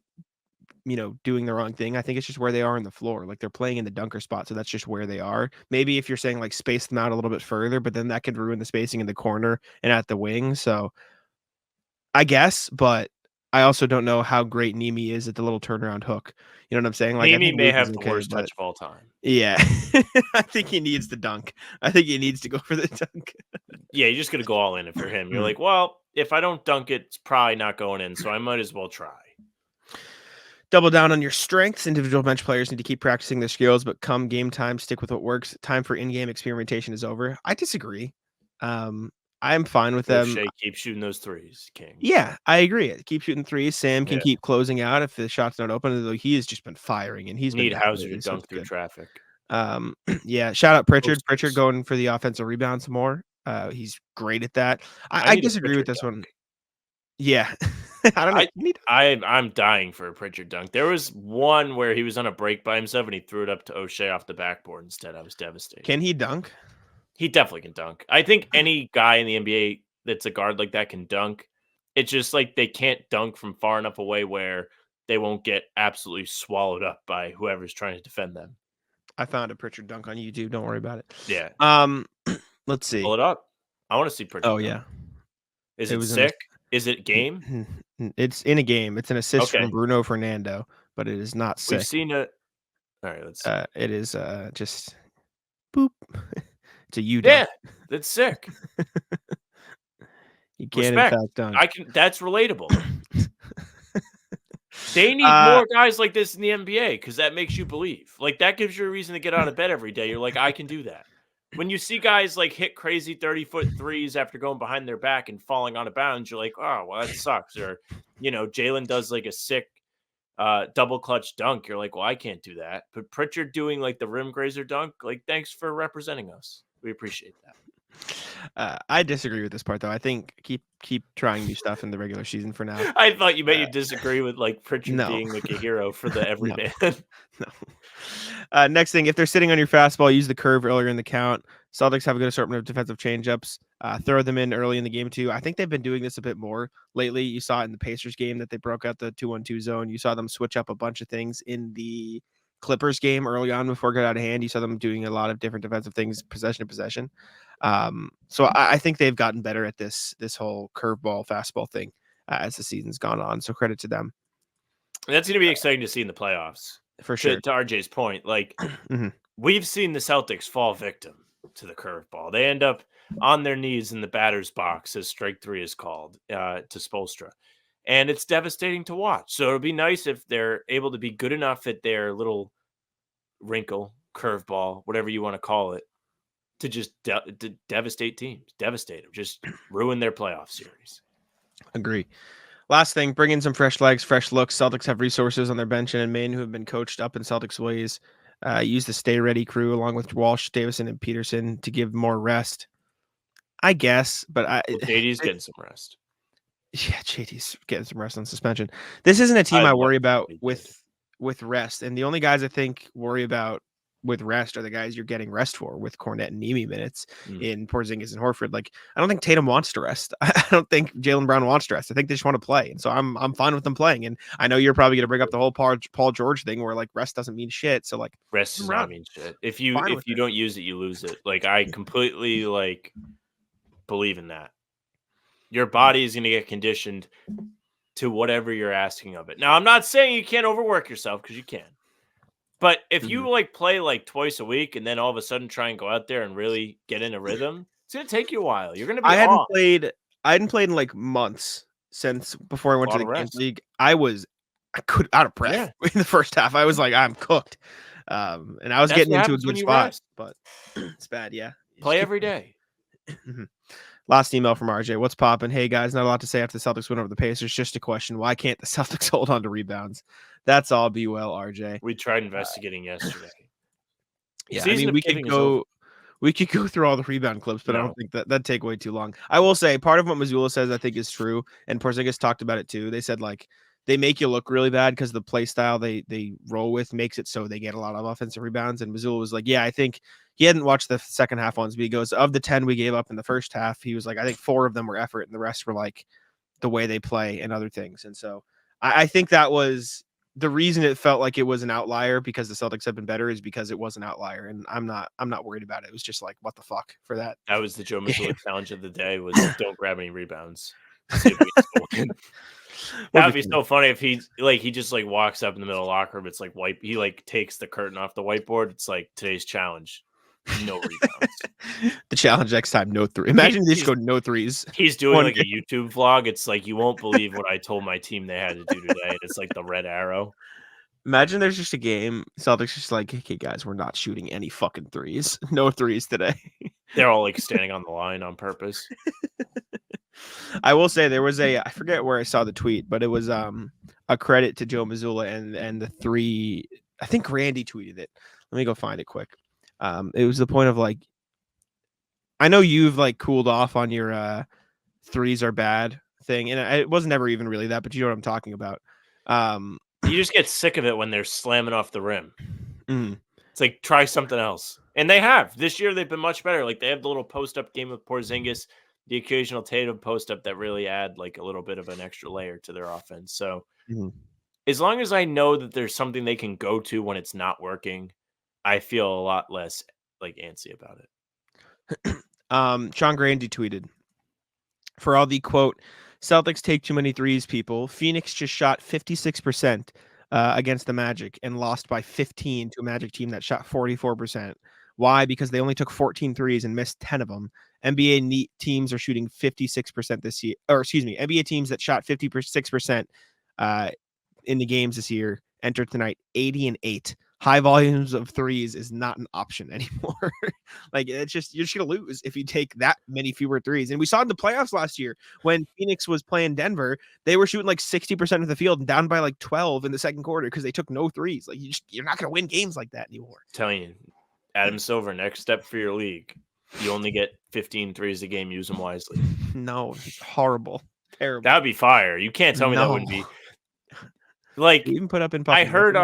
Speaker 3: doing the wrong thing. I think it's just where they are on the floor. Like they're playing in the dunker spot, so that's just where they are. Maybe if you're saying like space them out a little bit further, but then that could ruin the spacing in the corner and at the wing. So I guess, but I also don't know how great Nemi is at the little turnaround hook. You know what I'm saying? Like
Speaker 4: Nemi may
Speaker 3: Luke
Speaker 4: have
Speaker 3: is
Speaker 4: the
Speaker 3: okay,
Speaker 4: worst
Speaker 3: but
Speaker 4: touch of all time.
Speaker 3: yeah, I think he needs the dunk. I think he needs to go for the dunk.
Speaker 4: Yeah, you're just gonna go all in it for him. You're like, well, if I don't dunk it, it's probably not going in, so I might as well try.
Speaker 3: Double down on your strengths. Individual bench players need to keep practicing their skills, but come game time, stick with what works. Time for in-game experimentation is over. I disagree. I'm fine with them.
Speaker 4: Shea keep shooting those threes, King.
Speaker 3: Yeah, I agree. Keep shooting threes. Sam can
Speaker 4: Yeah.
Speaker 3: keep closing out if the shot's not open. Though he has just been firing, and he's
Speaker 4: Need
Speaker 3: been
Speaker 4: Hauser to
Speaker 3: so
Speaker 4: dunk
Speaker 3: it's
Speaker 4: through
Speaker 3: good.
Speaker 4: traffic.
Speaker 3: Yeah. Shout out Pritchard.
Speaker 4: Posters.
Speaker 3: Pritchard going for the offensive rebounds more. He's great at that. I
Speaker 4: need a
Speaker 3: disagree with
Speaker 4: Pritchard
Speaker 3: this
Speaker 4: dunk.
Speaker 3: one. Yeah, I don't know.
Speaker 4: I'm dying for a Pritchard dunk. There was one where he was on a break by himself and he threw it up to O'Shea off the backboard instead. I was devastated.
Speaker 3: Can he dunk?
Speaker 4: He definitely can dunk. I think any guy in the NBA that's a guard like that can dunk. It's just like they can't dunk from far enough away where they won't get absolutely swallowed up by whoever's trying to defend them.
Speaker 3: I found a Pritchard dunk on YouTube. Don't worry about it.
Speaker 4: Yeah.
Speaker 3: Let's see.
Speaker 4: Pull it up. I want to see Pritchard.
Speaker 3: Oh
Speaker 4: dunk.
Speaker 3: yeah.
Speaker 4: Is
Speaker 3: It
Speaker 4: it
Speaker 3: was
Speaker 4: sick? Is it game?
Speaker 3: It's in a game. It's an assist
Speaker 4: Okay.
Speaker 3: from Bruno Fernando. but it is not
Speaker 4: We've
Speaker 3: sick.
Speaker 4: seen it. All right, let's.
Speaker 3: It is just boop. It's a U
Speaker 4: Yeah,
Speaker 3: dunk.
Speaker 4: that's sick.
Speaker 3: You can in
Speaker 4: Respect.
Speaker 3: fact dunk.
Speaker 4: That's relatable. They need more guys like this in the NBA because that makes you believe. Like, that gives you a reason to get out of bed every day. You're like, I can do that. When you see guys like hit crazy 30-foot threes after going behind their back and falling out of bounds, you're like, oh, well, that sucks. Or, Jalen does like a sick double clutch dunk. You're like, well, I can't do that. But Pritchard doing like the rim grazer dunk, like, thanks for representing us. We appreciate that.
Speaker 3: I disagree with this part though. I think keep trying new stuff in the regular season for now.
Speaker 4: I thought you you disagree with like Pritchard
Speaker 3: no.
Speaker 4: being like a hero for the everyman.
Speaker 3: No. Next thing, if they're sitting on your fastball, use the curve earlier in the count. Celtics have a good assortment of defensive changeups. Throw them in early in the game too. I think they've been doing this a bit more lately. You saw it in the Pacers game that they broke out the 2-1-2 zone. You saw them switch up a bunch of things in the Clippers game early on before it got out of hand. You saw them doing a lot of different defensive things, possession to possession. So I think they've gotten better at this whole curveball, fastball thing as the season's gone on. So credit to them.
Speaker 4: That's going to be exciting to see in the playoffs.
Speaker 3: For sure.
Speaker 4: To RJ's point, like we've seen the Celtics fall victim to the curveball. They end up on their knees in the batter's box, as strike three is called, to Spoelstra. And it's devastating to watch. So it'll be nice if they're able to be good enough at their little wrinkle, curveball, whatever you want to call it, to just devastate teams, devastate them, just ruin their playoff series.
Speaker 3: Agree. Last thing, bring in some fresh legs, fresh looks. Celtics have resources on their bench and in Maine who have been coached up in Celtics ways. Use the stay ready crew along with Walsh, Davison, and Peterson to give more rest. I guess, but
Speaker 4: JD's getting some rest.
Speaker 3: Yeah, JD's getting some rest on suspension. This isn't a team I worry about with rest. And the only guys I think worry about with rest are the guys you're getting rest for with Cornette and Nemi minutes in Porzingis and Horford. Like, I don't think Tatum wants to rest. I don't think Jaylen Brown wants to rest. I think they just want to play. And so I'm fine with them playing. And I know you're probably going to bring up the whole Paul George thing where like rest doesn't mean shit. So like
Speaker 4: rest does not mean shit. If you don't use it, you lose it. Like, I completely like believe in that. Your body is going to get conditioned to whatever you're asking of it. Now, I'm not saying you can't overwork yourself because you can. But if you like play like twice a week and then all of a sudden try and go out there and really get in a rhythm, it's going to take you a while. You're going to be
Speaker 3: I hadn't played in like months since before I went to the Games League. I could out of breath in the first half. I was like, I'm cooked. And I was getting into a good spot, but it's bad. Yeah.
Speaker 4: Play every day.
Speaker 3: Last email from RJ. What's popping? Hey guys, not a lot to say after the Celtics win over the Pacers. Just a question. Why can't the Celtics hold on to rebounds? That's all. Be well, RJ.
Speaker 4: We tried investigating yesterday.
Speaker 3: Yeah, I mean, we could go through all the rebound clips, but I don't think that'd take way too long. I will say part of what Mazzulla says I think is true, and Porzingis talked about it too. They said like they make you look really bad because the play style they roll with makes it so they get a lot of offensive rebounds. And Mazzulla was like, yeah, I think he hadn't watched the second half ones, but he goes, of the 10 we gave up in the first half, he was like, I think 4 of them were effort and the rest were like the way they play and other things. And so I think that was the reason it felt like it was an outlier because the Celtics have been better is because it was an outlier. And I'm not worried about it. It was just like, what the fuck for that?
Speaker 4: That was the Joe Mazzulla challenge of the day was don't grab any rebounds. That would be so funny if he just like walks up in the middle of the locker room. It's like he like takes the curtain off the whiteboard. It's like today's challenge. No rebounds.
Speaker 3: The challenge next time, no three. Imagine they just go no threes.
Speaker 4: He's doing like a YouTube vlog. It's like, you won't believe what I told my team they had to do today. And it's like the red arrow.
Speaker 3: Imagine there's just a game. Celtics just like, okay, guys, we're not shooting any fucking threes. No threes today. They're
Speaker 4: all like standing on the line on purpose.
Speaker 3: I will say there was I forget where I saw the tweet, but it was a credit to Joe Mazzulla and the three. I think Randy tweeted it. Let me go find it quick. It was the point of like, I know you've like cooled off on your threes are bad thing, and it wasn't ever even really that, but you know what I'm talking about.
Speaker 4: You just get sick of it when they're slamming off the rim.
Speaker 3: Mm.
Speaker 4: It's like, try something else. And they have. This year they've been much better. Like, they have the little post-up game with Porzingis, the occasional Tatum post-up that really add like a little bit of an extra layer to their offense. So as long as I know that there's something they can go to when it's not working, I feel a lot less like antsy about it.
Speaker 3: Sean Grandy tweeted, for all the quote, Celtics take too many threes, people. Phoenix just shot 56%. against the Magic and lost by 15 to a Magic team that shot 44%. Why? Because they only took 14 threes and missed 10 of them. NBA teams are shooting 56% this year, or excuse me, NBA teams that shot 56% in the games this year entered tonight 80-8. High volumes of threes is not an option anymore. Like, it's just, you're just gonna lose if you take that many fewer threes. And we saw in the playoffs last year when Phoenix was playing Denver, they were shooting like 60% of the field and down by like 12 in the second quarter because they took no threes. Like, you're not gonna win games like that anymore.
Speaker 4: Telling you, Adam Silver, next step for your league. You only get 15 threes a game. Use them wisely.
Speaker 3: No, it's horrible, terrible.
Speaker 4: That would be fire. You can't tell me that wouldn't be. Like,
Speaker 3: you even put up in.
Speaker 4: I heard.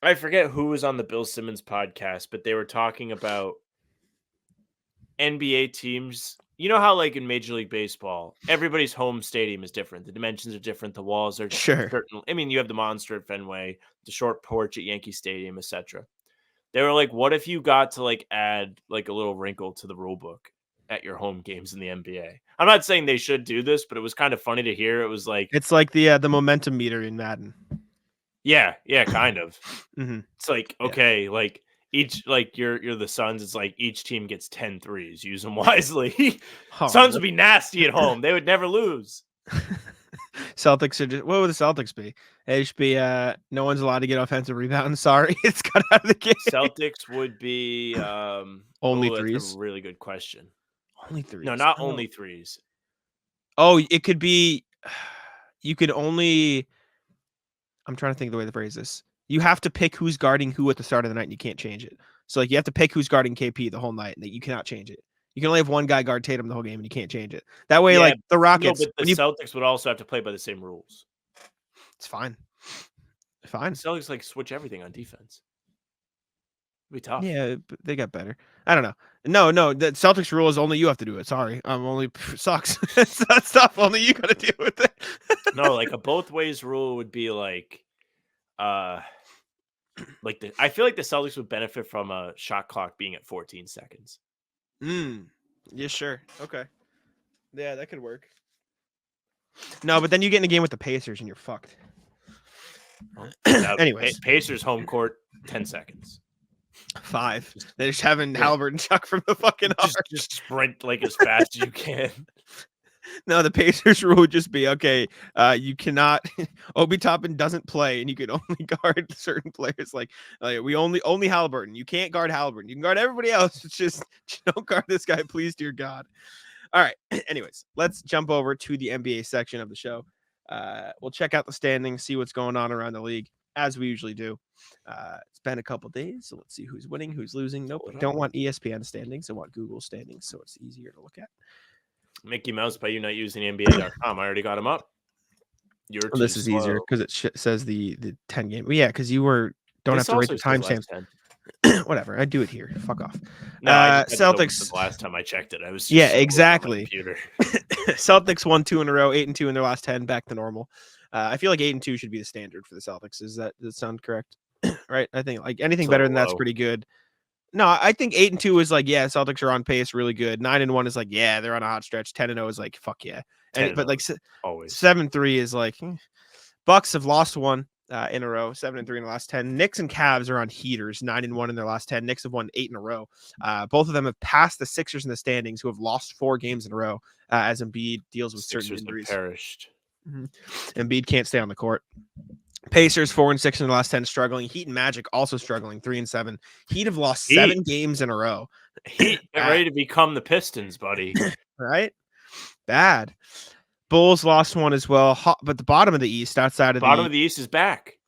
Speaker 4: I forget who was on the Bill Simmons podcast, but they were talking about NBA teams. You know how, like, in Major League Baseball, everybody's home stadium is different. The dimensions are different. The walls are
Speaker 3: Sure.
Speaker 4: certain. I mean, you have the monster at Fenway, the short porch at Yankee Stadium, etc. They were like, what if you got to, like, add, like, a little wrinkle to the rule book at your home games in the NBA? I'm not saying they should do this, but it was kind of funny to hear. It was like,
Speaker 3: it's like the momentum meter in Madden.
Speaker 4: Yeah, kind of.
Speaker 3: Mm-hmm.
Speaker 4: It's like, okay, like each, like you're the Suns. It's like each team gets 10 threes. Use them wisely. Suns would be nasty at home. They would never lose.
Speaker 3: Celtics are just, what would the Celtics be? They should be no one's allowed to get offensive rebounds. Sorry, it's cut out of the game.
Speaker 4: Celtics would be
Speaker 3: only threes.
Speaker 4: That's a really good question.
Speaker 3: Only threes.
Speaker 4: No, not only threes.
Speaker 3: Oh, it could be. You could only. I'm trying to think of the way to phrase this. You have to pick who's guarding who at the start of the night, and you can't change it. So, like, you have to pick who's guarding KP the whole night, and you cannot change it. You can only have one guy guard Tatum the whole game, and you can't change it. That way, like the Rockets,
Speaker 4: no, but the Celtics would also have to play by the same rules.
Speaker 3: It's fine. Fine.
Speaker 4: The Celtics like switch everything on defense. It'd be tough.
Speaker 3: Yeah, but they got better. I don't know. No, the Celtics rule is only you have to do it. Sorry, only sucks. That's tough. Only you got to deal with it.
Speaker 4: No, like a both ways rule would be like I feel like the Celtics would benefit from a shot clock being at 14 seconds.
Speaker 3: Yeah, sure. Okay. Yeah, that could work. No, but then you get in a game with the Pacers and you're fucked. Anyways,
Speaker 4: Pacers home court 10 seconds.
Speaker 3: 5. They're just having Halliburton chuck from the fucking arc.
Speaker 4: Just sprint like as fast as you can.
Speaker 3: No, the Pacers rule would just be, okay, you cannot, Obi Toppin doesn't play, and you can only guard certain players. Like we only Halliburton. You can't guard Halliburton. You can guard everybody else. It's just, don't guard this guy, please, dear God. All right. Anyways, let's jump over to the NBA section of the show. We'll check out the standings, see what's going on around the league, as we usually do. It's been a couple days, so let's see who's winning, who's losing. Nope, I don't want ESPN standings. I want Google standings, so it's easier to look at.
Speaker 4: Mickey Mouse by you not using NBA.com. I already got him up.
Speaker 3: This is easier because it says the 10 game. Well, yeah, because you don't have to write the timestamps. Whatever, I do it here. Fuck off.
Speaker 4: No,
Speaker 3: Celtics.
Speaker 4: The last time I checked it, I was
Speaker 3: exactly.
Speaker 4: Celtics
Speaker 3: won 2 in a row, 8-2 in their last 10, back to normal. I feel like 8-2 should be the standard for the Celtics. Does that sound correct? Right? I think like anything better than that's pretty good. No, I think 8-2 is like, yeah, Celtics are on pace, really good. 9-1 is like, yeah, they're on a hot stretch. 10-0 is like, fuck yeah. But like
Speaker 4: always
Speaker 3: 7-3 is like, Bucks have lost 1 in a row, 7-3 in the last 10. Knicks and Cavs are on heaters, 9-1 in their last 10. Knicks have won 8 in a row. Both of them have passed the Sixers in the standings, who have lost 4 games in a row as Embiid deals with certain injuries.
Speaker 4: Perished.
Speaker 3: Embiid can't stay on the court. Pacers 4-6 in the last 10, struggling. Heat and Magic also struggling, 3-7. Heat have lost 7 games in a row.
Speaker 4: Heat ready to become the Pistons, buddy.
Speaker 3: Right? Bad. Bulls lost 1 as well, but the bottom of the East, outside of
Speaker 4: bottom of the East is back.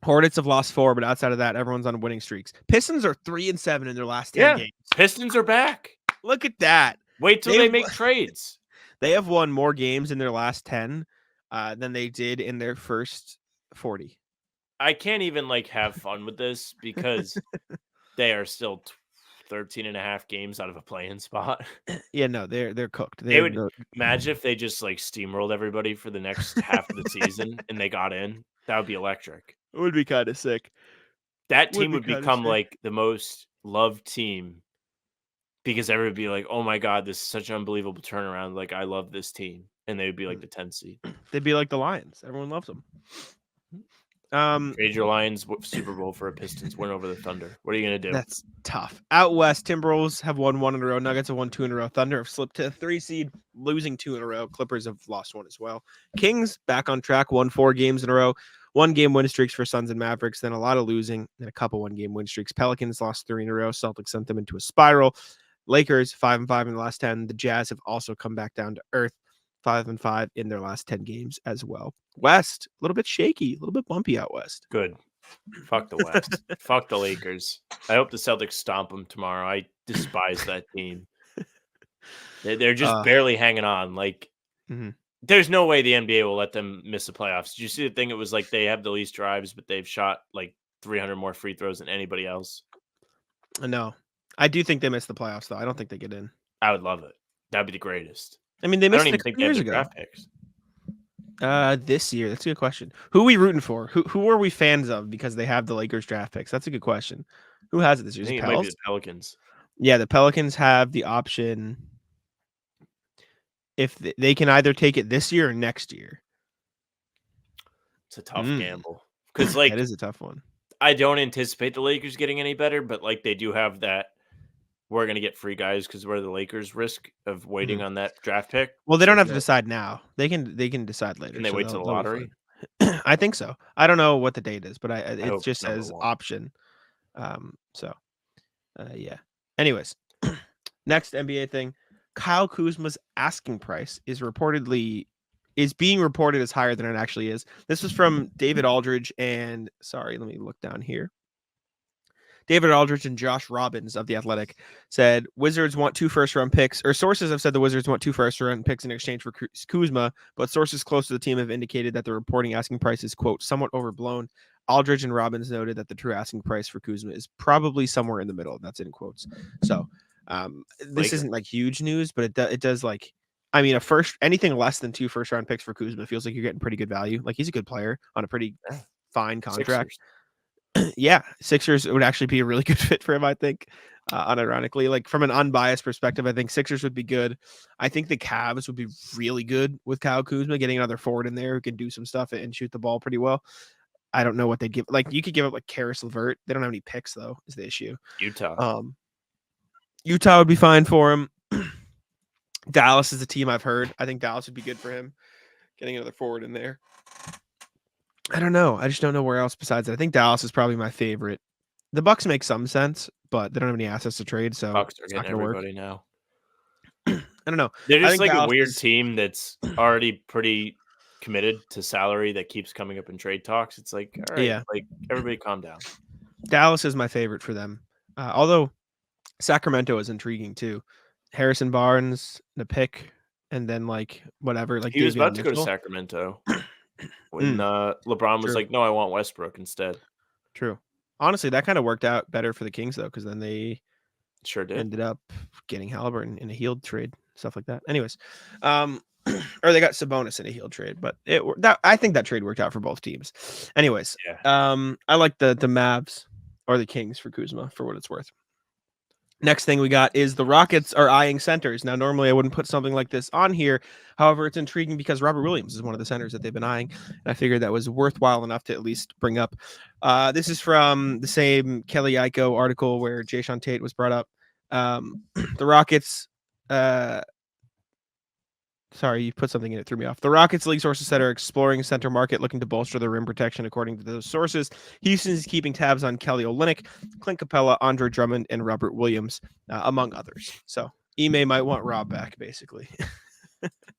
Speaker 3: Hornets have lost 4, but outside of that, everyone's on winning streaks. Pistons are 3-7 in their last 10 games.
Speaker 4: Pistons are back.
Speaker 3: Look at that.
Speaker 4: Wait till they make trades.
Speaker 3: They have won more games in their last 10 than they did in their first 40.
Speaker 4: I can't even like have fun with this because they are still 13 and a half games out of a play-in spot.
Speaker 3: Yeah, no, they're cooked.
Speaker 4: They would imagine if they just like steamrolled everybody for the next half of the season and they got in. That would be electric.
Speaker 3: It would be kind of sick.
Speaker 4: That team would become like the most loved team because everyone would be like, "Oh my god, this is such an unbelievable turnaround! Like, I love this team," and they would be like the 10th seed.
Speaker 3: They'd be like the Lions. Everyone loves them.
Speaker 4: Trade your Lions Super Bowl for a Pistons win over the Thunder. What are you gonna do?
Speaker 3: That's tough. Out west, Timberwolves have won 1 in a row. Nuggets have won 2 in a row. Thunder have slipped to 3 seed, losing 2 in a row. Clippers have lost 1 as well. Kings back on track, won 4 games in a row. 1-game win streaks for Suns and Mavericks, then a lot of losing, and a couple 1-game win streaks. Pelicans lost 3 in a row. Celtics sent them into a spiral. Lakers 5-5 in the last 10. The Jazz have also come back down to earth, 5-5 in their last 10 games as well. West, a little bit shaky, a little bit bumpy out west.
Speaker 4: Good. Fuck the West. Fuck the Lakers. I hope the Celtics stomp them tomorrow. I despise that team. They're just barely hanging on. Like, there's no way the NBA will let them miss the playoffs. Did you see the thing? It was like they have the least drives, but they've shot like 300 more free throws than anybody else.
Speaker 3: No, I do think they missed the playoffs, though. I don't think they get in.
Speaker 4: I would love it. That'd be the greatest.
Speaker 3: I mean, they
Speaker 4: I
Speaker 3: missed
Speaker 4: don't
Speaker 3: it
Speaker 4: even
Speaker 3: a
Speaker 4: think
Speaker 3: couple
Speaker 4: they have
Speaker 3: years
Speaker 4: the
Speaker 3: ago.
Speaker 4: draft picks.
Speaker 3: This year, that's a good question. Who are we rooting for? Who are we fans of because they have the Lakers draft picks? That's a good question. Who has it this year?
Speaker 4: I think it might be the Pelicans.
Speaker 3: Yeah, the Pelicans have the option if they can either take it this year or next year.
Speaker 4: It's a tough gamble because, like,
Speaker 3: that is a tough one.
Speaker 4: I don't anticipate the Lakers getting any better, but like they do have that. We're gonna get free guys because we're the Lakers risk of waiting on that draft pick.
Speaker 3: Well, they don't have to decide now. They can decide later.
Speaker 4: Can they wait till the lottery?
Speaker 3: I think so. I don't know what the date is, but it just says option. Yeah. Anyways, next NBA thing. Kyle Kuzma's asking price is being reported as higher than it actually is. This was from David Aldridge and let me look down here. David Aldridge and Josh Robbins of The Athletic said Wizards want 2 first-round picks, or sources have said the Wizards want 2 first-round picks in exchange for Kuzma, but sources close to the team have indicated that the reporting asking price is, quote, somewhat overblown. Aldridge and Robbins noted that the true asking price for Kuzma is probably somewhere in the middle. That's in quotes. So this isn't like huge news, but it does like, I mean, anything less than 2 first-round picks for Kuzma feels like you're getting pretty good value. Like he's a good player on a pretty fine contract.
Speaker 4: Sixers.
Speaker 3: Yeah, Sixers would actually be a really good fit for him, I think. Unironically, like from an unbiased perspective, I think Sixers would be good. I think the Cavs would be really good with Kyle Kuzma, getting another forward in there who can do some stuff and shoot the ball pretty well. I don't know what they'd give. Like you could give up like Karis LeVert. They don't have any picks though, is the issue.
Speaker 4: Utah
Speaker 3: would be fine for him. Dallas is a team I've heard. I think Dallas would be good for him. Getting another forward in there. I don't know. I just don't know where else besides that. I think Dallas is probably my favorite. The Bucks make some sense, but they don't have any assets to trade, so
Speaker 4: Bucks are
Speaker 3: it's not
Speaker 4: getting
Speaker 3: going to work.
Speaker 4: everybody now.
Speaker 3: I don't know.
Speaker 4: They're just like
Speaker 3: Dallas
Speaker 4: a weird team that's already pretty committed to salary that keeps coming up in trade talks. It's like, all right, like everybody calm down.
Speaker 3: Dallas is my favorite for them. Although Sacramento is intriguing too. Harrison Barnes, the pick, and then like whatever. Like
Speaker 4: he was
Speaker 3: Davion
Speaker 4: about to go to Sacramento when LeBron was like, "No, I want Westbrook instead."
Speaker 3: True. Honestly, that kind of worked out better for the Kings though, because then they
Speaker 4: sure did
Speaker 3: ended up getting Halliburton in a healed trade, stuff like that. Anyways, or they got Sabonis in a healed trade, but I think that trade worked out for both teams. Anyways, I like the Mavs or the Kings for Kuzma for what it's worth. Next thing we got is the Rockets are eyeing centers. Now, normally I wouldn't put something like this on here. However, it's intriguing because Robert Williams is one of the centers that they've been eyeing. And I figured that was worthwhile enough to at least bring up. This is from the same Kelly Iko article where Jae'Sean Tate was brought up. The Rockets... Sorry, you put something in it, threw me off. The Rockets league sources said are exploring center market, looking to bolster their rim protection. According to those sources, Houston is keeping tabs on Kelly Olynyk, Clint Capella, Andre Drummond, and Robert Williams, among others. So Ime might want Rob back, basically.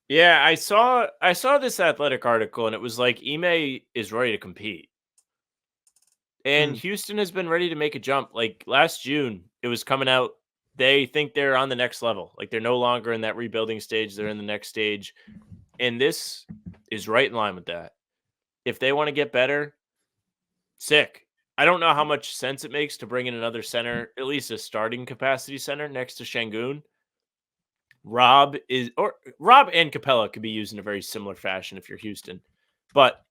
Speaker 4: Yeah, I saw this Athletic article, and it was like Ime is ready to compete, and Houston has been ready to make a jump. Like last June, it was coming out. They think they're on the next level. Like they're no longer in that rebuilding stage. They're in the next stage. And this is right in line with that. If they want to get better, sick. I don't know how much sense it makes to bring in another center, at least a starting capacity center next to Şengün. Rob and Capella could be used in a very similar fashion if you're Houston. But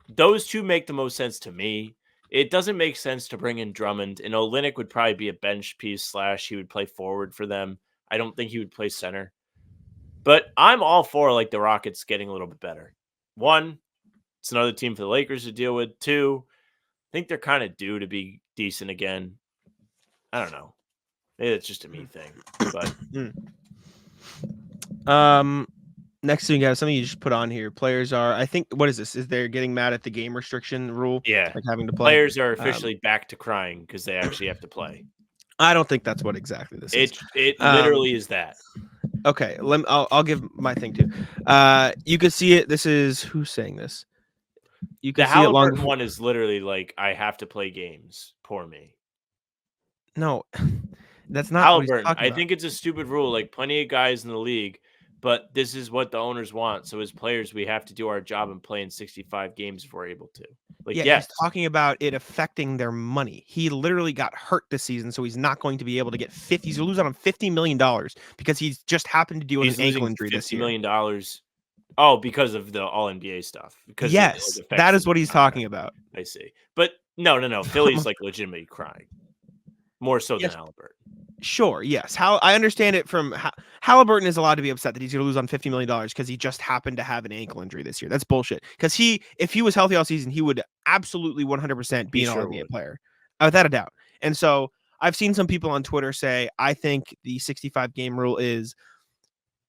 Speaker 4: those two make the most sense to me. It doesn't make sense to bring in Drummond, and Olynyk would probably be a bench piece / he would play forward for them. I don't think he would play center. But I'm all for the Rockets getting a little bit better. 1, it's another team for the Lakers to deal with. 2, think they're kind of due to be decent again. I don't know. Maybe it's just a me thing. But
Speaker 3: next thing you got something you just put on here. Players are, I think, what is this? Is they're getting mad at the game restriction rule?
Speaker 4: yeah,
Speaker 3: Like having to play.
Speaker 4: players are officially back to crying because they actually have to play.
Speaker 3: I don't think that's what exactly this is.
Speaker 4: It literally is that.
Speaker 3: Okay, I'll give my thing too. You can see it. This is who's saying this. You can
Speaker 4: The
Speaker 3: see it long.
Speaker 4: Halliburton one is literally like, I have to play games. Poor me.
Speaker 3: No, that's not what he's
Speaker 4: Halliburton.
Speaker 3: talking
Speaker 4: I
Speaker 3: about.
Speaker 4: think it's a stupid rule. Like, plenty of guys in the league, but this is what the owners want. So as players, we have to do our job and play in 65 games if we're able to. Like,
Speaker 3: Yeah,
Speaker 4: yes,
Speaker 3: he's talking about it affecting their money. He literally got hurt this season, so he's not going to be able to get 50. He's going to lose out on $50 million because he's just happened to deal with
Speaker 4: he's
Speaker 3: an ankle
Speaker 4: losing
Speaker 3: injury this
Speaker 4: $50
Speaker 3: year.
Speaker 4: million. Oh, because of the All NBA stuff. Because
Speaker 3: Yes,
Speaker 4: it
Speaker 3: that is
Speaker 4: affects
Speaker 3: what he's
Speaker 4: the
Speaker 3: talking
Speaker 4: contract.
Speaker 3: about.
Speaker 4: I see. But no. Philly's like legitimately crying. More so
Speaker 3: Yes.
Speaker 4: than Halliburton.
Speaker 3: Sure, yes. I understand it from Halliburton is allowed to be upset that he's going to lose on $50 million because he just happened to have an ankle injury this year. That's bullshit. Because if he was healthy all season, he would absolutely 100% be
Speaker 4: He
Speaker 3: an
Speaker 4: sure
Speaker 3: All-NBA
Speaker 4: would.
Speaker 3: player, without a doubt. And so I've seen some people on Twitter say, I think the 65 game rule is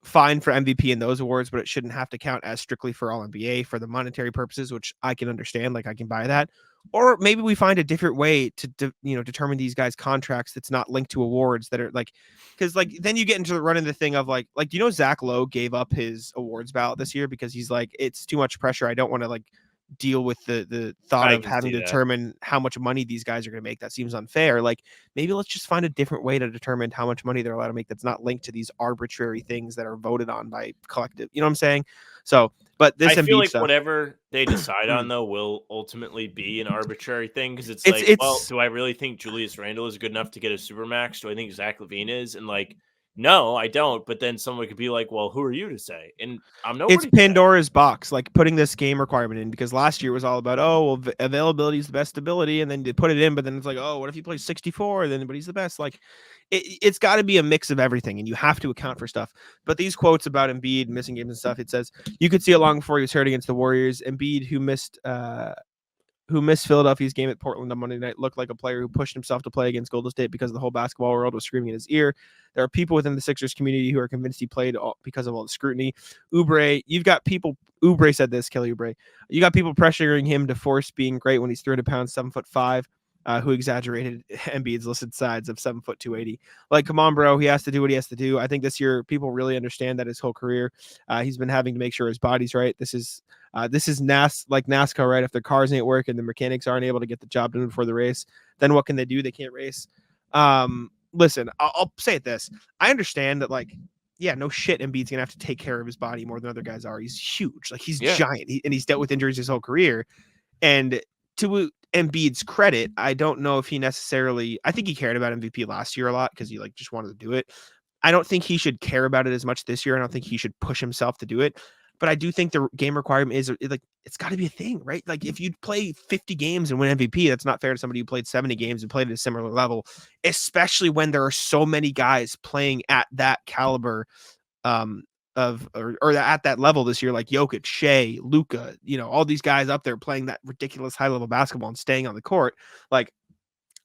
Speaker 3: fine for MVP in those awards, but it shouldn't have to count as strictly for All-NBA for the monetary purposes, which I can understand. Like, I can buy that. Or maybe we find a different way to determine these guys' contracts that's not linked to awards that are like, because like then you get into running the thing of like do you know Zach Lowe gave up his awards ballot this year because he's like, it's too much pressure. I don't want to like deal with the thought
Speaker 4: I
Speaker 3: of
Speaker 4: can
Speaker 3: having
Speaker 4: see
Speaker 3: to
Speaker 4: that.
Speaker 3: determine how much money these guys are going to make. That seems unfair. Like, maybe let's just find a different way to determine how much money they're allowed to make that's not linked to these arbitrary things that are voted on by collective. You know what I'm saying? So, but this
Speaker 4: I feel
Speaker 3: Embiid
Speaker 4: like
Speaker 3: stuff,
Speaker 4: whatever they decide on, though, will ultimately be an arbitrary thing because it's
Speaker 3: It's-
Speaker 4: like, well,
Speaker 3: it's-
Speaker 4: do I really think Julius Randle is good enough to get a supermax? Do I think Zach LaVine is? And like, no, I don't. But then someone could be like, well, who are you to say? And I'm nobody.
Speaker 3: it's
Speaker 4: to say.
Speaker 3: Pandora's box, like putting this game requirement in, because last year was all about, availability is the best ability, and then they put it in, but then it's like, oh, what if he plays 64, then but he's the best? Like, it's got to be a mix of everything, and you have to account for stuff. But these quotes about Embiid missing games and stuff, it says you could see it long before he was hurt against the Warriors. Embiid, who missed Philadelphia's game at Portland on Monday night, looked like a player who pushed himself to play against Golden State because the whole basketball world was screaming in his ear. There are people within the Sixers community who are convinced he played because of all the scrutiny. Oubre said this, Kelly Oubre. You got people pressuring him to force being great when he's 300 pounds, 7'5", who exaggerated Embiid's listed size of 7'2", 280. Like, come on, bro. He has to do what he has to do. I think this year people really understand that his whole career, he's been having to make sure his body's right. This is like NASCAR, right? If their cars ain't working, the mechanics aren't able to get the job done before the race, then what can they do? They can't race. Listen, I'll say it this. I understand that, like, yeah, no shit, Embiid's going to have to take care of his body more than other guys are. He's huge. Like, he's giant. And he's dealt with injuries his whole career. And to Embiid's credit, I don't know if he necessarily, I think he cared about MVP last year a lot because he like just wanted to do it. I don't think he should care about it as much this year. I don't think he should push himself to do it. But I do think the game requirement is like, it's got to be a thing, right? Like, if you play 50 games and win MVP, that's not fair to somebody who played 70 games and played at a similar level, especially when there are so many guys playing at that caliber or at that level this year, like Jokic, Shea, Luka, all these guys up there playing that ridiculous high level basketball and staying on the court. Like,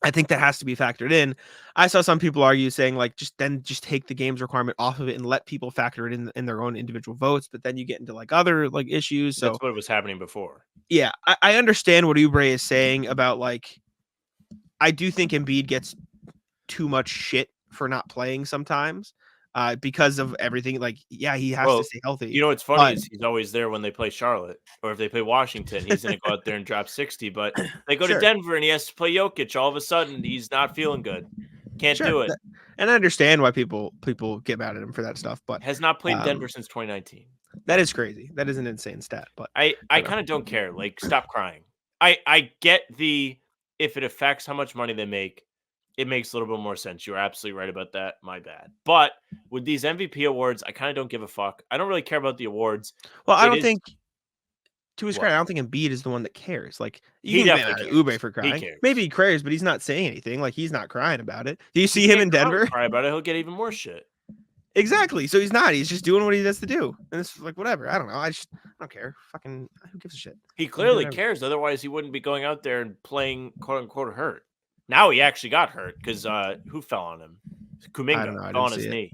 Speaker 3: I think that has to be factored in. I saw some people argue saying, like, just take the games requirement off of it and let people factor it in their own individual votes. But then you get into like other like issues. So
Speaker 4: That's what was happening before.
Speaker 3: Yeah, I understand what Oubre is saying about, like, I do think Embiid gets too much shit for not playing sometimes because of everything. Like, yeah, he has to stay healthy.
Speaker 4: You know what's funny is he's always there when they play Charlotte, or if they play Washington, he's going to go out there and drop 60. But they go to Denver and he has to play Jokic. All of a sudden, he's not feeling good. Can't do it.
Speaker 3: And I understand why people get mad at him for that stuff, but
Speaker 4: has not played Denver since 2019.
Speaker 3: That is crazy. That is an insane stat. But
Speaker 4: I kind of don't care. Like, stop crying. I get if it affects how much money they make, it makes a little bit more sense. You're absolutely right about that. My bad. But with these MVP awards, I kind of don't give a fuck. I don't really care about the awards.
Speaker 3: Well, I don't think, to his credit, I don't think Embiid is the one that cares. Like,
Speaker 4: he definitely cares.
Speaker 3: Oubre for crying.
Speaker 4: He cares.
Speaker 3: Maybe he cares, but he's not saying anything. Like, he's not crying about it. Do you see him in Denver?
Speaker 4: Cry about it. He'll get even more shit.
Speaker 3: Exactly. So he's not. He's just doing what he has to do. And it's like, whatever. I don't know. I don't care. Fucking, who gives a shit?
Speaker 4: He clearly cares. Otherwise, he wouldn't be going out there and playing quote unquote hurt. Now he actually got hurt because who fell on him? Kuminga fell on his knee.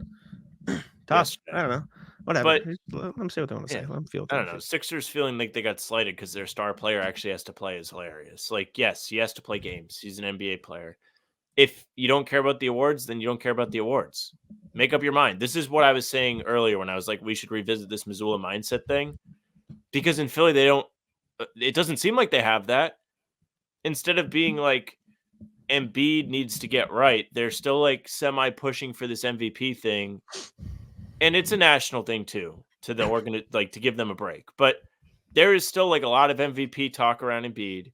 Speaker 3: Tough. I don't know. Whatever.
Speaker 4: But
Speaker 3: let them say what they want to say. Let them feel what
Speaker 4: I
Speaker 3: they
Speaker 4: don't know. Sixers feeling like they got slighted because their star player actually has to play is hilarious. Like, yes, he has to play games. He's an NBA player. If you don't care about the awards, then you don't care about the awards. Make up your mind. This is what I was saying earlier when I was like, we should revisit this Mazzulla mindset thing. Because in Philly, it doesn't seem like they have that. Instead of being like, Embiid needs to get right, they're still like semi-pushing for this MVP thing. And it's a national thing too, to the to give them a break. But there is still like a lot of MVP talk around Embiid.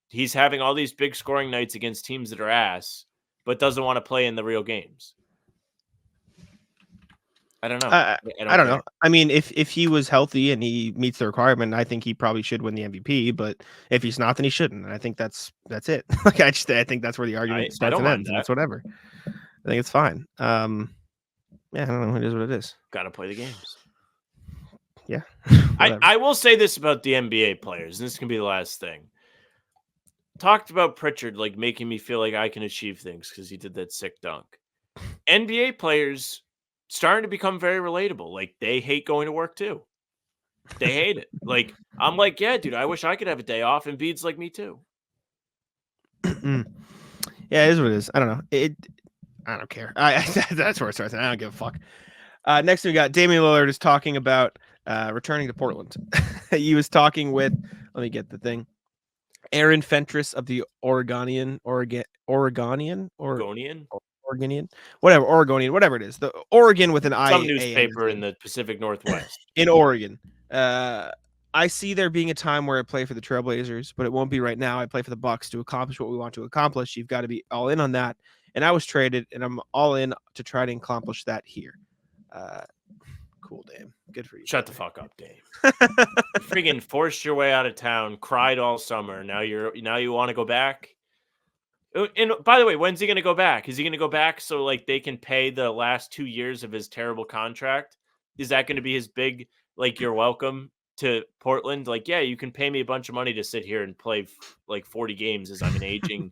Speaker 4: He's having all these big scoring nights against teams that are ass, but doesn't want to play in the real games. I don't know.
Speaker 3: I don't know. I mean, if he was healthy and he meets the requirement, I think he probably should win the MVP. But if he's not, then he shouldn't. And I think that's it. Like I think that's where the argument starts and ends. That's whatever. I think it's fine. Yeah, I don't know. It is what it is.
Speaker 4: Got to play the games.
Speaker 3: Yeah.
Speaker 4: I will say this about the NBA players, and this can be the last thing. Talked about Pritchard like making me feel like I can achieve things because he did that sick dunk. NBA players starting to become very relatable. Like they hate going to work too. They hate it. Like I'm like, yeah, dude, I wish I could have a day off. And Embiid's like me too.
Speaker 3: Yeah, it is what it is. I don't know. I don't care. That's where it starts. And I don't give a fuck. Next we got Damian Lillard is talking about returning to Portland. He was talking with, let me get the thing, Aaron Fentress of the Oregonian, whatever it is. The Oregon with an I.
Speaker 4: Some newspaper in the Pacific Northwest.
Speaker 3: In Oregon. I see there being a time where I play for the Trailblazers, but it won't be right now. I play for the Bucks to accomplish what we want to accomplish. You've got to be all in on that. And I was traded, and I'm all in to try to accomplish that here. Cool, Dame. Good for you.
Speaker 4: Shut the fuck up, Dame. Friggin' forced your way out of town, cried all summer. Now you want to go back? And by the way, when's he going to go back? Is he going to go back so like they can pay the last 2 years of his terrible contract? Is that going to be his big like you're welcome to Portland? Like, yeah, you can pay me a bunch of money to sit here and play like 40 games as I'm an aging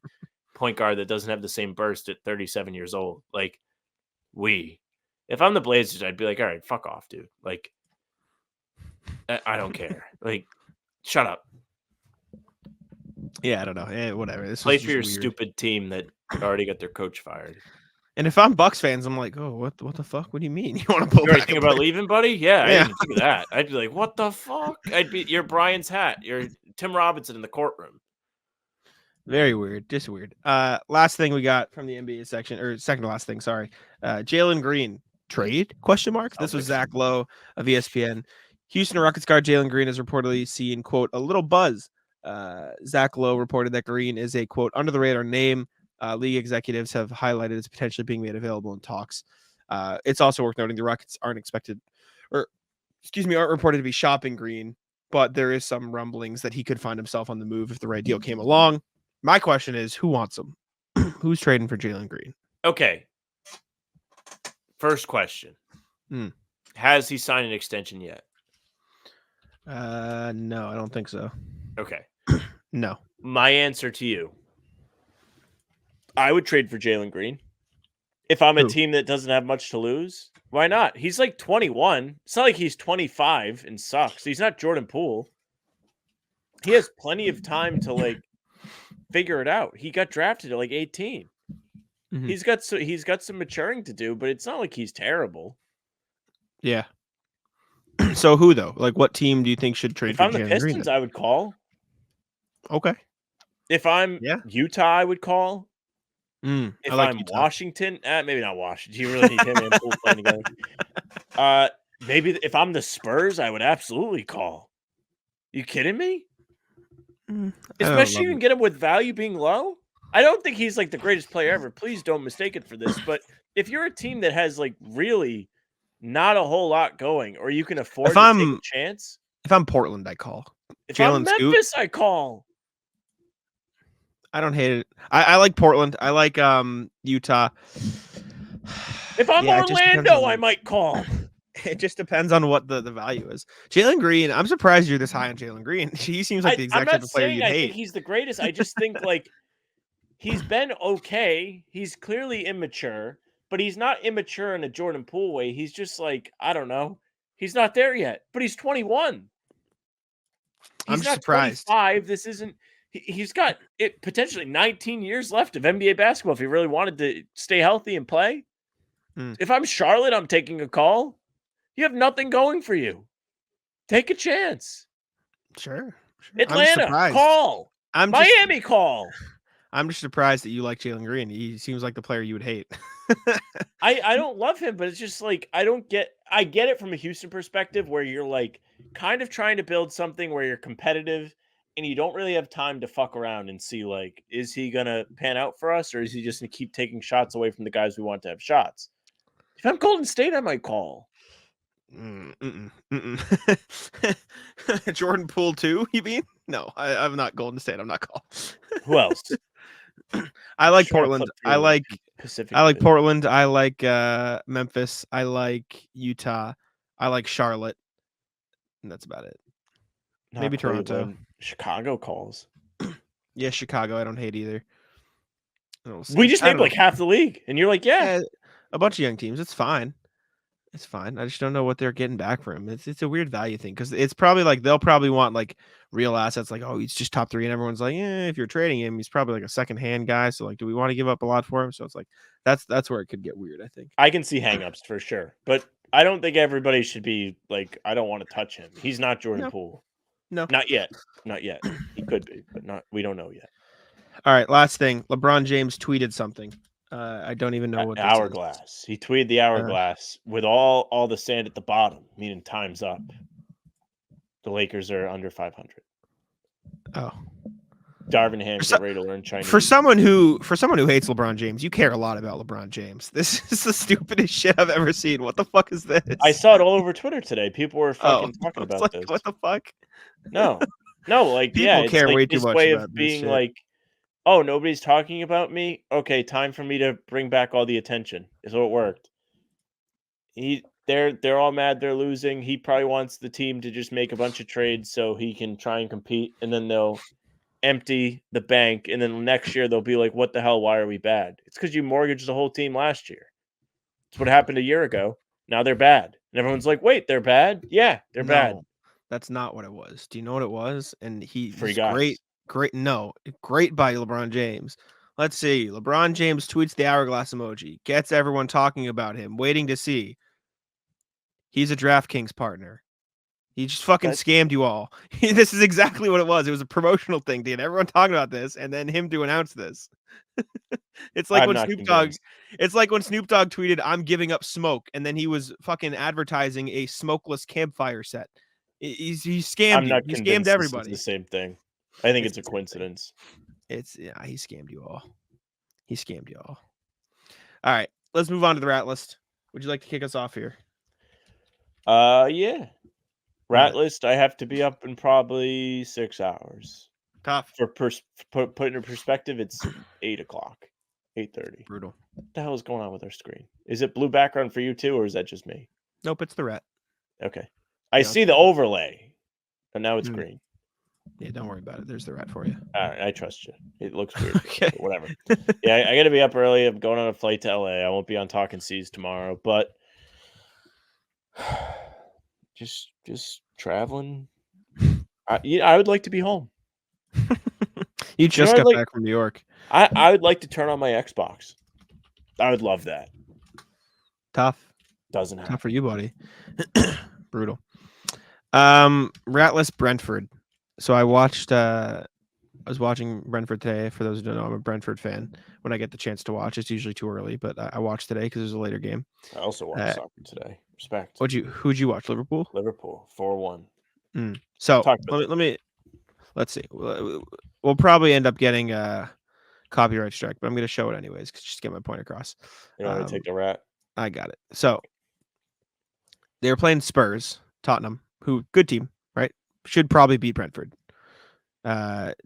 Speaker 4: point guard that doesn't have the same burst at 37 years old. Like, if I'm the Blazers, I'd be like, all right, fuck off, dude. Like, I don't care. Like, shut up.
Speaker 3: Yeah, I don't know. Whatever. This
Speaker 4: play for your stupid team that already got their coach fired.
Speaker 3: And if I'm Bucks fans, I'm like, oh, what the fuck? What do you mean? You want to pull back?
Speaker 4: Think about leaving, buddy? Yeah, I didn't think of that. I'd be like, what the fuck? You're Brian's hat. You're Tim Robinson in the courtroom.
Speaker 3: Very weird. Just weird. Last thing we got from the NBA section, or second to last thing, sorry. Jalen Green trade? ? This was Zach Lowe of ESPN. Houston Rockets guard Jalen Green is reportedly seeing, quote, a little buzz. Zach Lowe reported that Green is a, quote, under the radar name. League executives have highlighted as potentially being made available in talks. It's also worth noting the Rockets aren't reported to be shopping Green, but there is some rumblings that he could find himself on the move if the right deal came along. My question is, who wants him? Who's trading for Jalen Green?
Speaker 4: Okay. First question. Has he signed an extension yet?
Speaker 3: No, I don't think so.
Speaker 4: Okay.
Speaker 3: No.
Speaker 4: My answer to you. I would trade for Jalen Green. If I'm a team that doesn't have much to lose, why not? He's like 21. It's not like he's 25 and sucks. He's not Jordan Poole. He has plenty of time to like figure it out. He got drafted at like 18. Mm-hmm. He's got some maturing to do, but it's not like he's terrible.
Speaker 3: Yeah. So who though? Like what team do you think should trade
Speaker 4: if
Speaker 3: for
Speaker 4: I'm the
Speaker 3: Jalen
Speaker 4: Pistons,
Speaker 3: Green,
Speaker 4: I would call.
Speaker 3: Okay.
Speaker 4: If I'm Utah, I would call. If I'm
Speaker 3: Utah.
Speaker 4: Washington, maybe not Washington. You really need him and Poole playing together. Maybe if I'm the Spurs, I would absolutely call. You kidding me? Especially you can get him with value being low. I don't think he's like the greatest player ever. Please don't mistake it for this. But if you're a team that has like really not a whole lot going, or you can afford to take a chance.
Speaker 3: If I'm Portland, I call.
Speaker 4: If I'm Memphis, I call.
Speaker 3: I don't hate it. I like Portland. I like Utah.
Speaker 4: If I'm
Speaker 3: Yeah, it just depends
Speaker 4: Orlando,
Speaker 3: on-
Speaker 4: I might call.
Speaker 3: It just depends on what the value is. Jalen Green, I'm surprised you're this high on Jalen Green. He seems like the
Speaker 4: I'm
Speaker 3: exact type
Speaker 4: not
Speaker 3: of player
Speaker 4: saying
Speaker 3: you'd
Speaker 4: I think
Speaker 3: hate.
Speaker 4: he's the greatest. I just think like he's been okay. He's clearly immature, but he's not immature in a Jordan Poole way. He's just like, I don't know. He's not there yet, but he's 21.
Speaker 3: I'm
Speaker 4: He's not
Speaker 3: surprised.
Speaker 4: 25. This isn't he's got it potentially 19 years left of NBA basketball if he really wanted to stay healthy and play. If I'm Charlotte, I'm taking a call. You have nothing going for you. Take a chance.
Speaker 3: Sure.
Speaker 4: Atlanta, call. Miami, call.
Speaker 3: I'm just surprised that you like Jalen Green. He seems like the player you would hate.
Speaker 4: I don't love him, but it's just like I get it from a Houston perspective where you're like kind of trying to build something where you're competitive and you don't really have time to fuck around and see like, is he gonna pan out for us or is he just gonna keep taking shots away from the guys we want to have shots? If I'm Golden State, I might call.
Speaker 3: Jordan Poole too, you mean? No, I'm not Golden State. I'm not call.
Speaker 4: Who else?
Speaker 3: I like Portland. I like
Speaker 4: Pacific.
Speaker 3: Portland. I like Memphis. I like Utah. I like Charlotte. And that's about it.
Speaker 4: Not
Speaker 3: Maybe Toronto.
Speaker 4: Cleveland. Chicago calls.
Speaker 3: Yeah, Chicago. I don't hate either.
Speaker 4: We just named like half the league, and you're like, yeah,
Speaker 3: a bunch of young teams. It's fine. It's fine. I just don't know what they're getting back for him. It's a weird value thing because it's probably like they'll probably want like real assets, like, oh, he's just top 3, and everyone's like, yeah, if you're trading him, he's probably like a second hand guy. So like, do we want to give up a lot for him? So it's like that's where it could get weird. I think
Speaker 4: I can see hangups for sure, but I don't think everybody should be like, I don't want to touch him. He's not Jordan Poole.
Speaker 3: No,
Speaker 4: not yet. Not yet. He could be, but not. We don't know yet.
Speaker 3: All right, last thing. LeBron James tweeted something. I don't even know what
Speaker 4: hourglass. Is. He tweeted the hourglass with all the sand at the bottom, meaning time's up. The Lakers are under 500.
Speaker 3: Oh,
Speaker 4: Darvin Ham get ready to learn Chinese.
Speaker 3: For someone who hates LeBron James, you care a lot about LeBron James. This is the stupidest shit I've ever seen. What the fuck is this?
Speaker 4: I saw it all over Twitter today. People were fucking talking about this.
Speaker 3: What the fuck?
Speaker 4: No, like
Speaker 3: people care
Speaker 4: it's
Speaker 3: way
Speaker 4: like
Speaker 3: too
Speaker 4: this
Speaker 3: much
Speaker 4: way
Speaker 3: about
Speaker 4: of
Speaker 3: this
Speaker 4: being
Speaker 3: shit.
Speaker 4: like, oh, nobody's talking about me. Okay, time for me to bring back all the attention. Is what worked. They're all mad they're losing. He probably wants the team to just make a bunch of trades so he can try and compete, and then they'll empty the bank, and then next year they'll be like, what the hell? Why are we bad? It's because you mortgaged the whole team last year. It's what happened a year ago. Now they're bad. And everyone's like, wait, they're bad? Yeah, they're bad.
Speaker 3: That's not what it was. Do you know what it was? And he's
Speaker 4: guys.
Speaker 3: Great by LeBron James. Let's see. LeBron James tweets the hourglass emoji, gets everyone talking about him, waiting to see. He's a DraftKings partner. He just fucking scammed you all. This is exactly what it was. It was a promotional thing to get everyone talking about this, and then him to announce this. It's like when Snoop Dogg tweeted, "I'm giving up smoke," and then he was fucking advertising a smokeless campfire set. He scammed you. He scammed everybody.
Speaker 4: It's the same thing. I think it's a coincidence.
Speaker 3: He scammed you all. He scammed you all. All right, let's move on to the rat list. Would you like to kick us off here?
Speaker 4: Yeah. Rat list, I have to be up in probably 6 hours.
Speaker 3: Tough.
Speaker 4: For put in perspective, it's 8 o'clock, 8:30.
Speaker 3: Brutal.
Speaker 4: What the hell is going on with our screen? Is it blue background for you too, or is that just me?
Speaker 3: Nope, it's the rat.
Speaker 4: Okay. I see the overlay, but now it's green.
Speaker 3: Yeah, don't worry about it. There's the rat for you.
Speaker 4: All right, I trust you. It looks weird.
Speaker 3: Okay.
Speaker 4: Whatever. Yeah, I got to be up early. I'm going on a flight to LA. I won't be on Talking Seas tomorrow, but just traveling. I would like to be home.
Speaker 3: You just got back from New York.
Speaker 4: I would like to turn on my Xbox. I would love that.
Speaker 3: Tough.
Speaker 4: Doesn't happen.
Speaker 3: Tough for you, buddy. Brutal. Ratless Brentford. So I was watching Brentford today. For those who don't know, I'm a Brentford fan. When I get the chance to watch, it's usually too early, but I watched today because it was a later game.
Speaker 4: I also watched soccer today. Respect.
Speaker 3: Who'd you watch? Liverpool?
Speaker 4: Liverpool 4-1.
Speaker 3: So let's see. We'll probably end up getting a copyright strike, but I'm going to show it anyways, just to get my point across.
Speaker 4: You want to take the rat?
Speaker 3: I got it. So they were playing Spurs, Tottenham, who good team, right? Should probably beat Brentford.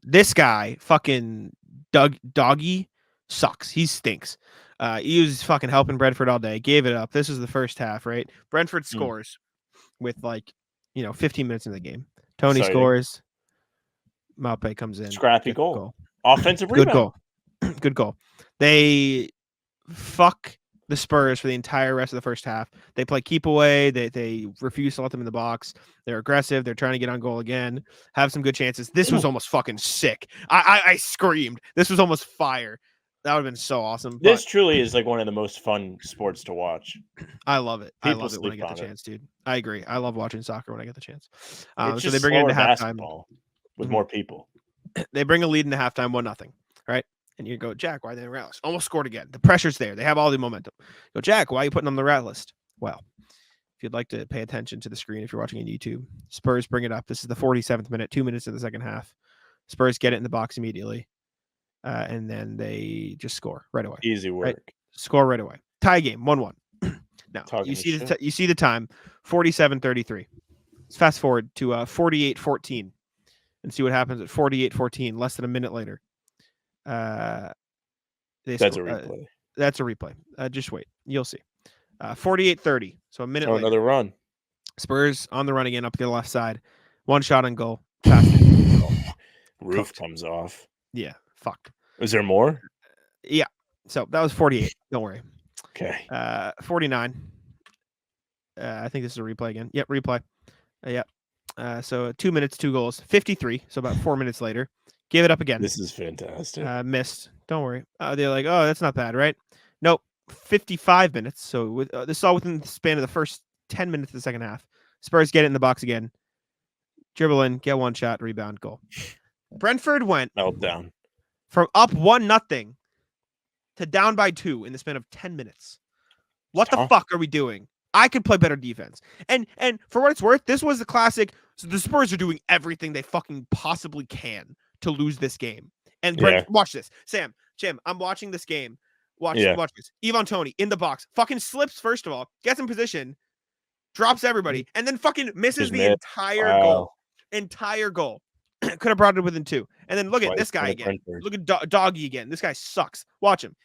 Speaker 3: This guy, fucking Doggy, sucks. He stinks. He was fucking helping Brentford all day. Gave it up. This was the first half, right? Brentford scores with 15 minutes in the game. Tony
Speaker 4: Exciting.
Speaker 3: scores. Maupe comes in.
Speaker 4: Scrappy
Speaker 3: Gets
Speaker 4: goal. Offensive
Speaker 3: Good
Speaker 4: rebound.
Speaker 3: goal. Good goal. They fuck the Spurs for the entire rest of the first half. They play keep away. They refuse to let them in the box. They're aggressive. They're trying to get on goal again. Have some good chances. This was almost fucking sick. I screamed. This was almost fire. That would have been so awesome.
Speaker 4: This truly is like one of the most fun sports to watch.
Speaker 3: I love it. I
Speaker 4: People
Speaker 3: love it when I
Speaker 4: sleep
Speaker 3: get the
Speaker 4: on it.
Speaker 3: chance, dude. I agree. I love watching soccer when I get the chance.
Speaker 4: It's
Speaker 3: So
Speaker 4: just
Speaker 3: they bring it into
Speaker 4: slower
Speaker 3: halftime.
Speaker 4: basketball with
Speaker 3: Mhm.
Speaker 4: more people.
Speaker 3: They bring a lead into halftime, 1-0. Right? And you go, Jack, why didn't they rally? Almost scored again. The pressure's there. They have all the momentum. Go, Jack, why are you putting them on the rat list? Well, if you'd like to pay attention to the screen, if you're watching on YouTube, Spurs bring it up. This is the 47th minute, 2 minutes in the second half. Spurs get it in the box immediately. And then they just score right away.
Speaker 4: Easy work.
Speaker 3: Right? Score right away. Tie game, 1-1. Now,
Speaker 4: Talking
Speaker 3: you see
Speaker 4: shit.
Speaker 3: you see the time, 47-33. Let's fast forward to 48-14 and see what happens at 48-14, less than a minute later.
Speaker 4: That's a replay.
Speaker 3: That's a replay. Just wait. You'll see. 48-30. So a minute later.
Speaker 4: Another run.
Speaker 3: Spurs on the run again up the left side. One shot on goal. Fast goal.
Speaker 4: Roof
Speaker 3: Cooked.
Speaker 4: comes off.
Speaker 3: Yeah. Fuck.
Speaker 4: Is there more?
Speaker 3: Yeah. So that was 48. Don't worry.
Speaker 4: Okay.
Speaker 3: 49. I think this is a replay again. Yep. Replay. Yep. So 2 minutes, 2 goals. 53. So about 4 minutes later. Give it up again.
Speaker 4: This is fantastic.
Speaker 3: Missed. Don't worry. They're like, oh, that's not bad, right? Nope. 55 minutes. So this is all within the span of the first 10 minutes of the second half. Spurs get it in the box again. Dribble in, get one shot, rebound, goal. Brentford went
Speaker 4: Meltdown.
Speaker 3: from up 1-0 to down by 2 in the span of 10 minutes. What the fuck are we doing? I could play better defense. And for what it's worth, this was the classic. So the Spurs are doing everything they fucking possibly can to lose this game. And watch this. Sam, Jim, I'm watching this game. Watch this. Ivan Toney in the box. Fucking slips, first of all. Gets in position. Drops everybody. And then fucking misses the entire goal. Entire goal. Could have brought it within 2. And then look at this guy again. Look at Doggy again. This guy sucks. Watch him.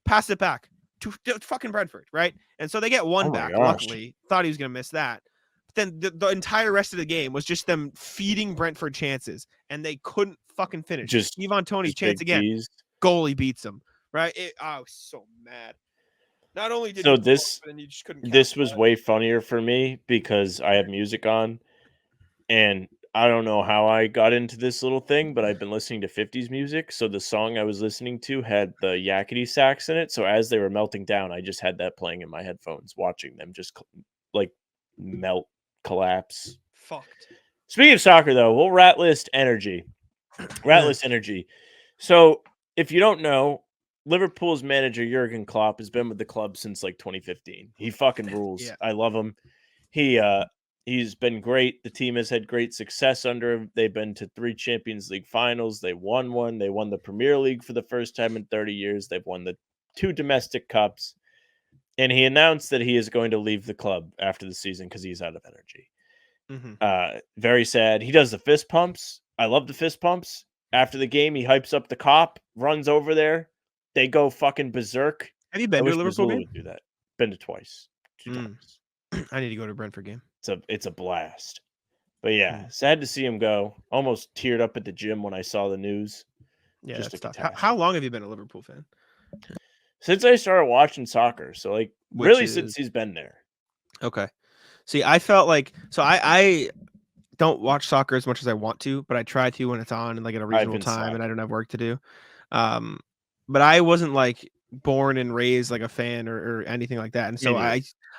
Speaker 3: Pass it back to fucking Brentford, right? And so they get one back. Luckily, thought he was going to miss that. But then the entire rest of the game was just them feeding Brentford chances, and they couldn't fucking finish. Just Ivan Toney's chance again. Goalie beats him, right? I was so mad. Not only did
Speaker 4: this was way funnier for me because I have music on, and I don't know how I got into this little thing, but I've been listening to 50s music. So the song I was listening to had the yakety sax in it. So as they were melting down, I just had that playing in my headphones, watching them just like melt, collapse.
Speaker 3: Fucked.
Speaker 4: Speaking of soccer, though, we'll rat list energy. So if you don't know, Liverpool's manager Jurgen Klopp has been with the club since like 2015. He fucking rules.
Speaker 3: Yeah.
Speaker 4: I love him. He's been great. The team has had great success under him. They've been to 3 Champions League finals. They won one. They won the Premier League for the first time in 30 years. They've won the 2 domestic cups. And he announced that he is going to leave the club after the season because he's out of energy.
Speaker 3: Mm-hmm.
Speaker 4: Very sad. He does the fist pumps. I love the fist pumps. After the game, he hypes up the cop, runs over there. They go fucking berserk.
Speaker 3: Have you been to a Liverpool game?
Speaker 4: Would do that. Been to twice. 2 times.
Speaker 3: I need to go to a Brentford game.
Speaker 4: It's a blast. But yeah, sad to see him go. Almost teared up at the gym when I saw the news.
Speaker 3: Yeah, just that's tough. How long have you been a Liverpool fan?
Speaker 4: Since I started watching soccer. So since he's been there.
Speaker 3: Okay. See, I felt like I don't watch soccer as much as I want to, but I try to when it's on and like at a reasonable time and I don't have work to do. But I wasn't like born and raised like a fan or anything like that. And so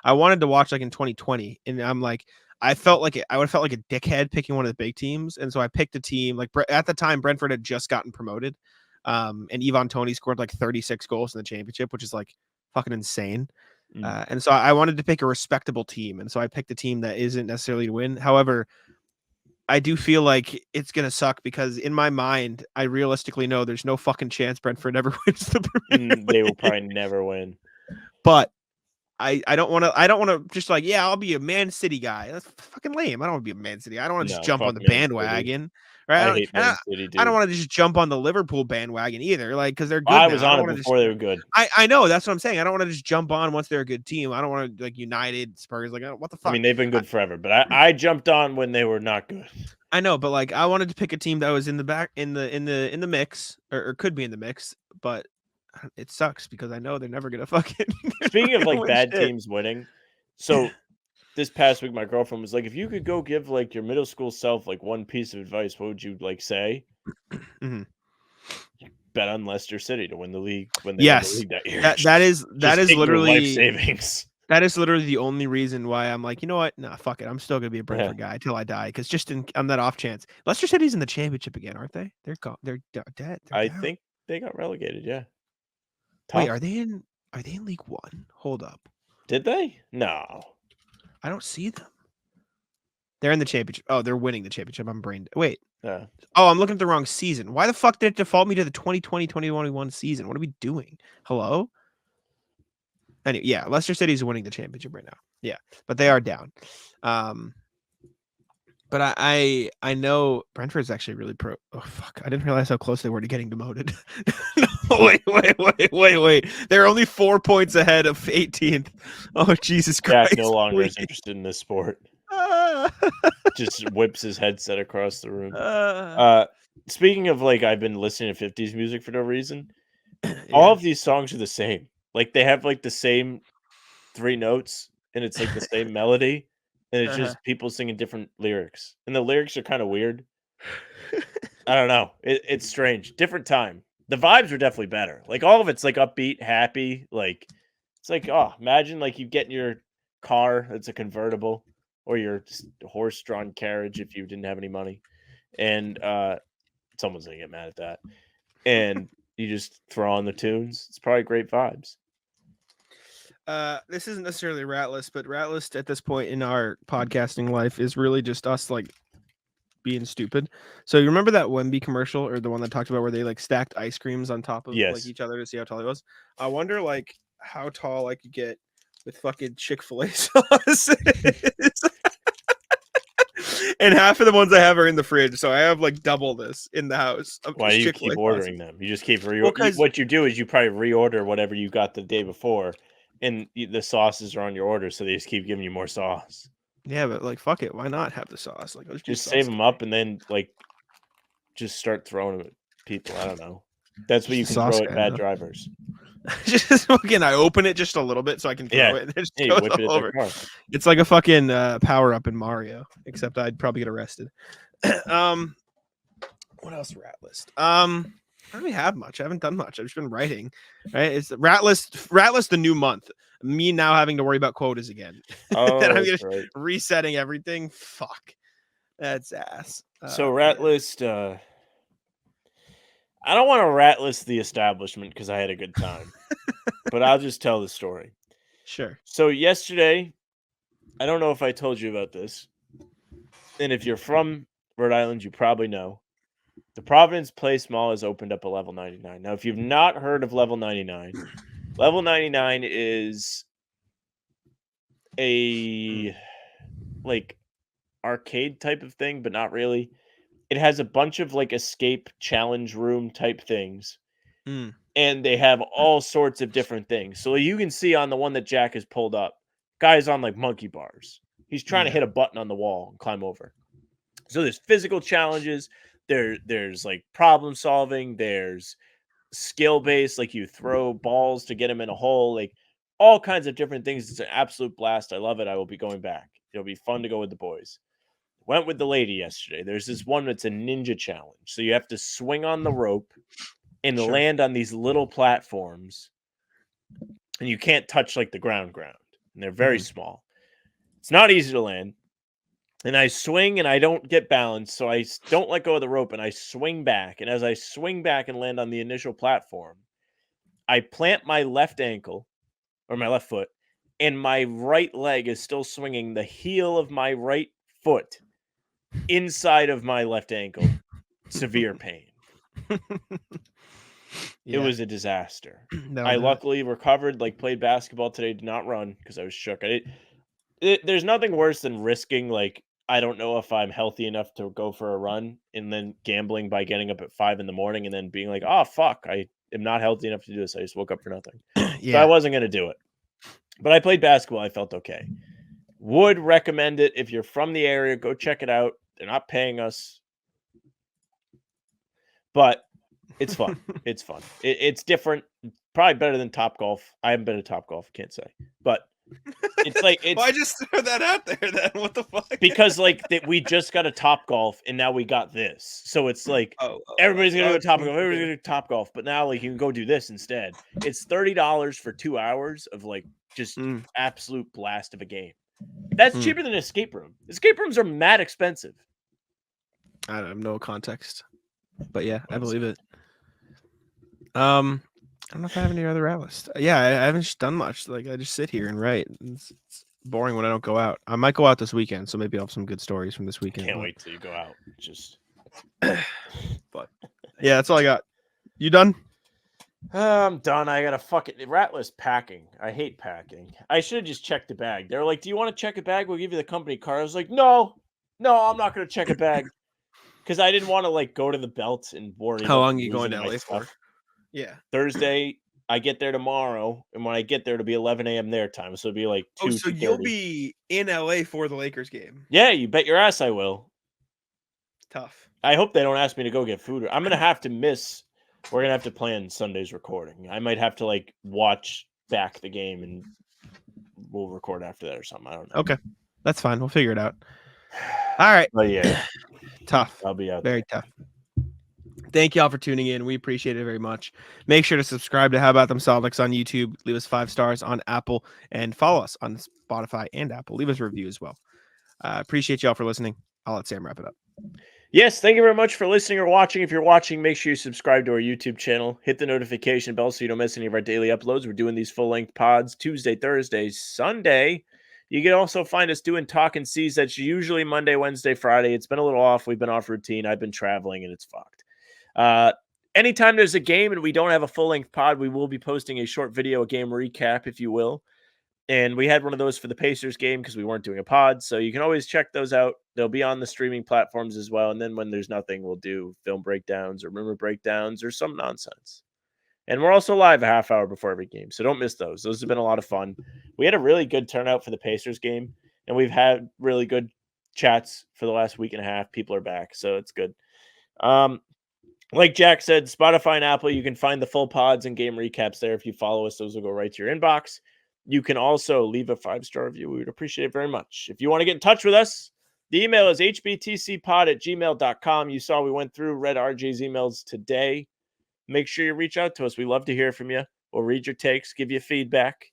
Speaker 3: I wanted to watch like in 2020, and I'm like, I felt like I would have felt like a dickhead picking one of the big teams. And so I picked a team like at the time Brentford had just gotten promoted. And Ivan Toney scored like 36 goals in the championship, which is like fucking insane. And so I wanted to pick a respectable team. And so I picked a team that isn't necessarily to win. However, I do feel like it's going to suck because in my mind, I realistically know there's no fucking chance Brentford ever wins the Premier League.
Speaker 4: They will probably never win.
Speaker 3: But I don't want to just like, yeah, I'll be a Man City guy. That's fucking lame. I don't want to be a Man City. I don't want to just
Speaker 4: No,
Speaker 3: jump
Speaker 4: fuck
Speaker 3: on the
Speaker 4: Man City.
Speaker 3: bandwagon. Right?
Speaker 4: I hate Man City, dude.
Speaker 3: I don't want to just jump on the Liverpool bandwagon either. Like, because they're good.
Speaker 4: I
Speaker 3: now.
Speaker 4: was
Speaker 3: I
Speaker 4: on
Speaker 3: don't
Speaker 4: it
Speaker 3: wanna
Speaker 4: before they were good.
Speaker 3: I know, that's what I'm saying. I don't want to just jump on once they're a good team. I don't want to like United, Spurs. Like, what the fuck?
Speaker 4: I mean, they've been good forever, but I jumped on when they were not good.
Speaker 3: I know, but like I wanted to pick a team that was in the back in the mix or could be in the mix, but it sucks because I know they're never gonna fucking.
Speaker 4: Speaking of like bad
Speaker 3: shit.
Speaker 4: teams winning, so this past week my girlfriend was like, if you could go give like your middle school self like one piece of advice, what would you like say?
Speaker 3: Mhm.
Speaker 4: Bet on Leicester City to win the league when they win the league that year.
Speaker 3: That is
Speaker 4: Take your
Speaker 3: literally
Speaker 4: life savings.
Speaker 3: That is literally the only reason why I'm like, you know what? Nah, fuck it. I'm still gonna be a Brentford guy till I die. Because just on that off chance, Leicester City's in the championship again, aren't they? They're gone. They're dead. They're
Speaker 4: I
Speaker 3: down.
Speaker 4: think they got relegated. Yeah.
Speaker 3: Wait,
Speaker 4: Tough.
Speaker 3: are they in League One? Hold up.
Speaker 4: Did they? No.
Speaker 3: I don't see them. They're in the championship. Oh, they're winning the championship. I'm brain. Wait.
Speaker 4: Yeah.
Speaker 3: Oh, I'm looking at the wrong season. Why the fuck did it default me to the 2020-2021 season? What are we doing? Hello? Anyway, yeah, Leicester City's winning the championship right now. Yeah, but they are down. But I know Brentford's actually really pro. Oh fuck! I didn't realize how close they were to getting demoted. No, wait! They're only 4 points ahead of 18th. Oh Jesus Christ!
Speaker 4: Jack no longer is interested in this sport. Just whips his headset across the room. Speaking of like, I've been listening to 50s music for no reason. All of these songs are the same. Like they have like the same 3 notes, and it's like the same melody, and it's just people singing different lyrics, and the lyrics are kind of weird. I don't know. It's strange. Different time. The vibes are definitely better. Like all of it's like upbeat, happy. Like it's like, oh, imagine like you get in your car that's a convertible or your horse-drawn carriage if you didn't have any money, and someone's gonna get mad at that, and you just throw on the tunes. It's probably great vibes.
Speaker 3: This isn't necessarily rat list, but rat list at this point in our podcasting life is really just us like being stupid. So you remember that Wemby commercial or the one that talked about where they like stacked ice creams on top of like each other to see how tall he was? I wonder like how tall I could get with fucking Chick-fil-A sauce. And half of the ones I have are in the fridge, so I have like double this in the house.
Speaker 4: Why do you keep ordering them? You just keep reordering. What you do is you probably reorder whatever you got the day before, and the sauces are on your order, so they just keep giving you more sauce.
Speaker 3: Yeah, but like, fuck it. Why not have the sauce? Like, let's
Speaker 4: just save them up and then like just start throwing them at people. I don't know. That's what you can throw at bad drivers.
Speaker 3: Just fucking, I open it just a little bit so I can throw it. And it just goes all over. It's like a fucking power up in Mario, except I'd probably get arrested. What else? Rat list. I don't really have much. I haven't done much. I've just been writing. Right? It's rat list. The new month. Me now having to worry about quotas again.
Speaker 4: Oh,
Speaker 3: and I'm just resetting everything. Fuck. That's ass.
Speaker 4: So rat list. I don't want to rat list the establishment because I had a good time, but I'll just tell the story.
Speaker 3: Sure.
Speaker 4: So yesterday, I don't know if I told you about this, and if you're from Rhode Island, you probably know. The Providence Place Mall has opened up a Level 99. Now, if you've not heard of Level 99, Level 99 is a like arcade type of thing, but not really. It has a bunch of like escape challenge room type things. And they have all sorts of different things. So you can see on the one that Jack has pulled up, guy's on like monkey bars. He's trying to hit a button on the wall and climb over. So there's physical challenges. There's like problem solving. There's skill based, like you throw balls to get him in a hole. Like all kinds of different things. It's an absolute blast. I love it. I will be going back. It'll be fun to go with the boys. Went with the lady yesterday. There's this one that's a ninja challenge. So you have to swing on the rope and land on these little platforms. And you can't touch like the ground. And they're very small. It's not easy to land. And I swing and I don't get balanced. So I don't let go of the rope and I swing back. And as I swing back and land on the initial platform, I plant my left ankle or my left foot. And my right leg is still swinging the heel of my right foot inside of my left ankle. Severe pain. It was a disaster.
Speaker 3: That'll
Speaker 4: I
Speaker 3: do it.
Speaker 4: luckily recovered, like played basketball today, did not run because I was shook. There's nothing worse than risking, like, I don't know if I'm healthy enough to go for a run and then gambling by getting up at 5 in the morning and then being like, oh, fuck, I am not healthy enough to do this. I just woke up for nothing. So I
Speaker 3: Yeah.
Speaker 4: wasn't going to do it. But I played basketball. I felt okay. Would recommend it if you're from the area. Go check it out. They're not paying us. But it's fun. It's fun. It's different. Probably better than Top Golf. I haven't been to Top Golf. Can't say. But it's like
Speaker 3: Why just throw that out there then? What the fuck?
Speaker 4: because like we just got a Top Golf and now we got this. So it's like everybody's gonna go to Top Golf. Everybody's gonna do Top Golf. But now like you can go do this instead. It's $30 for 2 hours of like just absolute blast of a game. That's cheaper than an escape room. Escape rooms are mad expensive.
Speaker 3: I have no context. But yeah, I believe it. I don't know if I have any other outlets. Yeah, I haven't just done much. Like I just sit here and write. It's boring when I don't go out. I might go out this weekend, so maybe I'll have some good stories from this weekend.
Speaker 4: Can't wait till you go out. Just
Speaker 3: but yeah, that's all I got. You done?
Speaker 4: I'm done. I got to fucking ratless packing. I hate packing. I should have just checked the bag. They're like, "Do you want to check a bag? We'll give you the company car." I was like, "No, I'm not going to check a bag." Because I didn't want to like go to the belt and worry.
Speaker 3: How long are you going to LA for? Yeah.
Speaker 4: Thursday, I get there tomorrow, and when I get there, it'll be 11 a.m. their time, so it'll be like 2.
Speaker 3: So you'll be in LA for the Lakers game?
Speaker 4: Yeah, you bet your ass I will.
Speaker 3: Tough.
Speaker 4: I hope they don't ask me to go get food. I'm gonna have to miss. We're gonna have to plan Sunday's recording. I might have to like watch back the game, and we'll record after that or something. I don't know.
Speaker 3: Okay, that's fine. We'll figure it out. All right.
Speaker 4: But yeah,
Speaker 3: tough.
Speaker 4: I'll be out.
Speaker 3: Very tough. Thank y'all for tuning in. We appreciate it very much. Make sure to subscribe to How About Them Celtics on YouTube. Leave us 5 stars on Apple and follow us on Spotify and Apple. Leave us a review as well. Appreciate y'all for listening. I'll let Sam wrap it up.
Speaker 4: Yes, thank you very much for listening or watching. If you're watching, make sure you subscribe to our YouTube channel. Hit the notification bell so you don't miss any of our daily uploads. We're doing these full-length pods Tuesday, Thursday, Sunday. You can also find us doing Talking C's. That's usually Monday, Wednesday, Friday. It's been a little off. We've been off routine. I've been traveling, and it's fucked. Anytime there's a game and we don't have a full-length pod, we will be posting a short video, a game recap, if you will. And we had one of those for the Pacers game because we weren't doing a pod. So you can always check those out. They'll be on the streaming platforms as well. And then when there's nothing, we'll do film breakdowns or rumor breakdowns or some nonsense. And we're also live a half hour before every game. So don't miss those. Those have been a lot of fun. We had a really good turnout for the Pacers game. And we've had really good chats for the last week and a half. People are back. So it's good. Like Jack said, Spotify and Apple, you can find the full pods and game recaps there. If you follow us, those will go right to your inbox. You can also leave a 5-star review. We would appreciate it very much. If you want to get in touch with us, the email is hbtcpod@gmail.com. You saw we went through, read RJ's emails today. Make sure you reach out to us. We love to hear from you. We'll read your takes, give you feedback.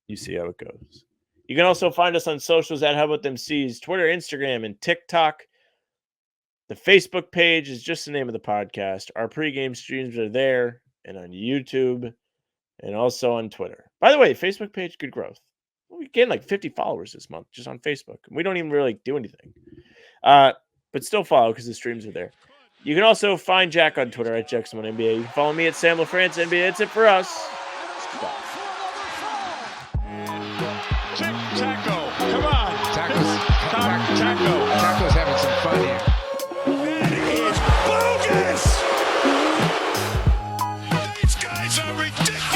Speaker 4: You see how it goes. You can also find us on socials at How About Them C's, Twitter, Instagram, and TikTok. The Facebook page is just the name of the podcast. Our pregame streams are there and on YouTube and also on Twitter. By the way, Facebook page, good growth. We gained like 50 followers this month just on Facebook. We don't even really do anything. But still follow because the streams are there. You can also find Jack on Twitter at JackSomeoneNBA. You can follow me at Sam LaFrance NBA. That's it for us. Bye.
Speaker 2: Taco, come on.
Speaker 6: Taco's having some fun here.
Speaker 1: That is bogus! These guys are ridiculous!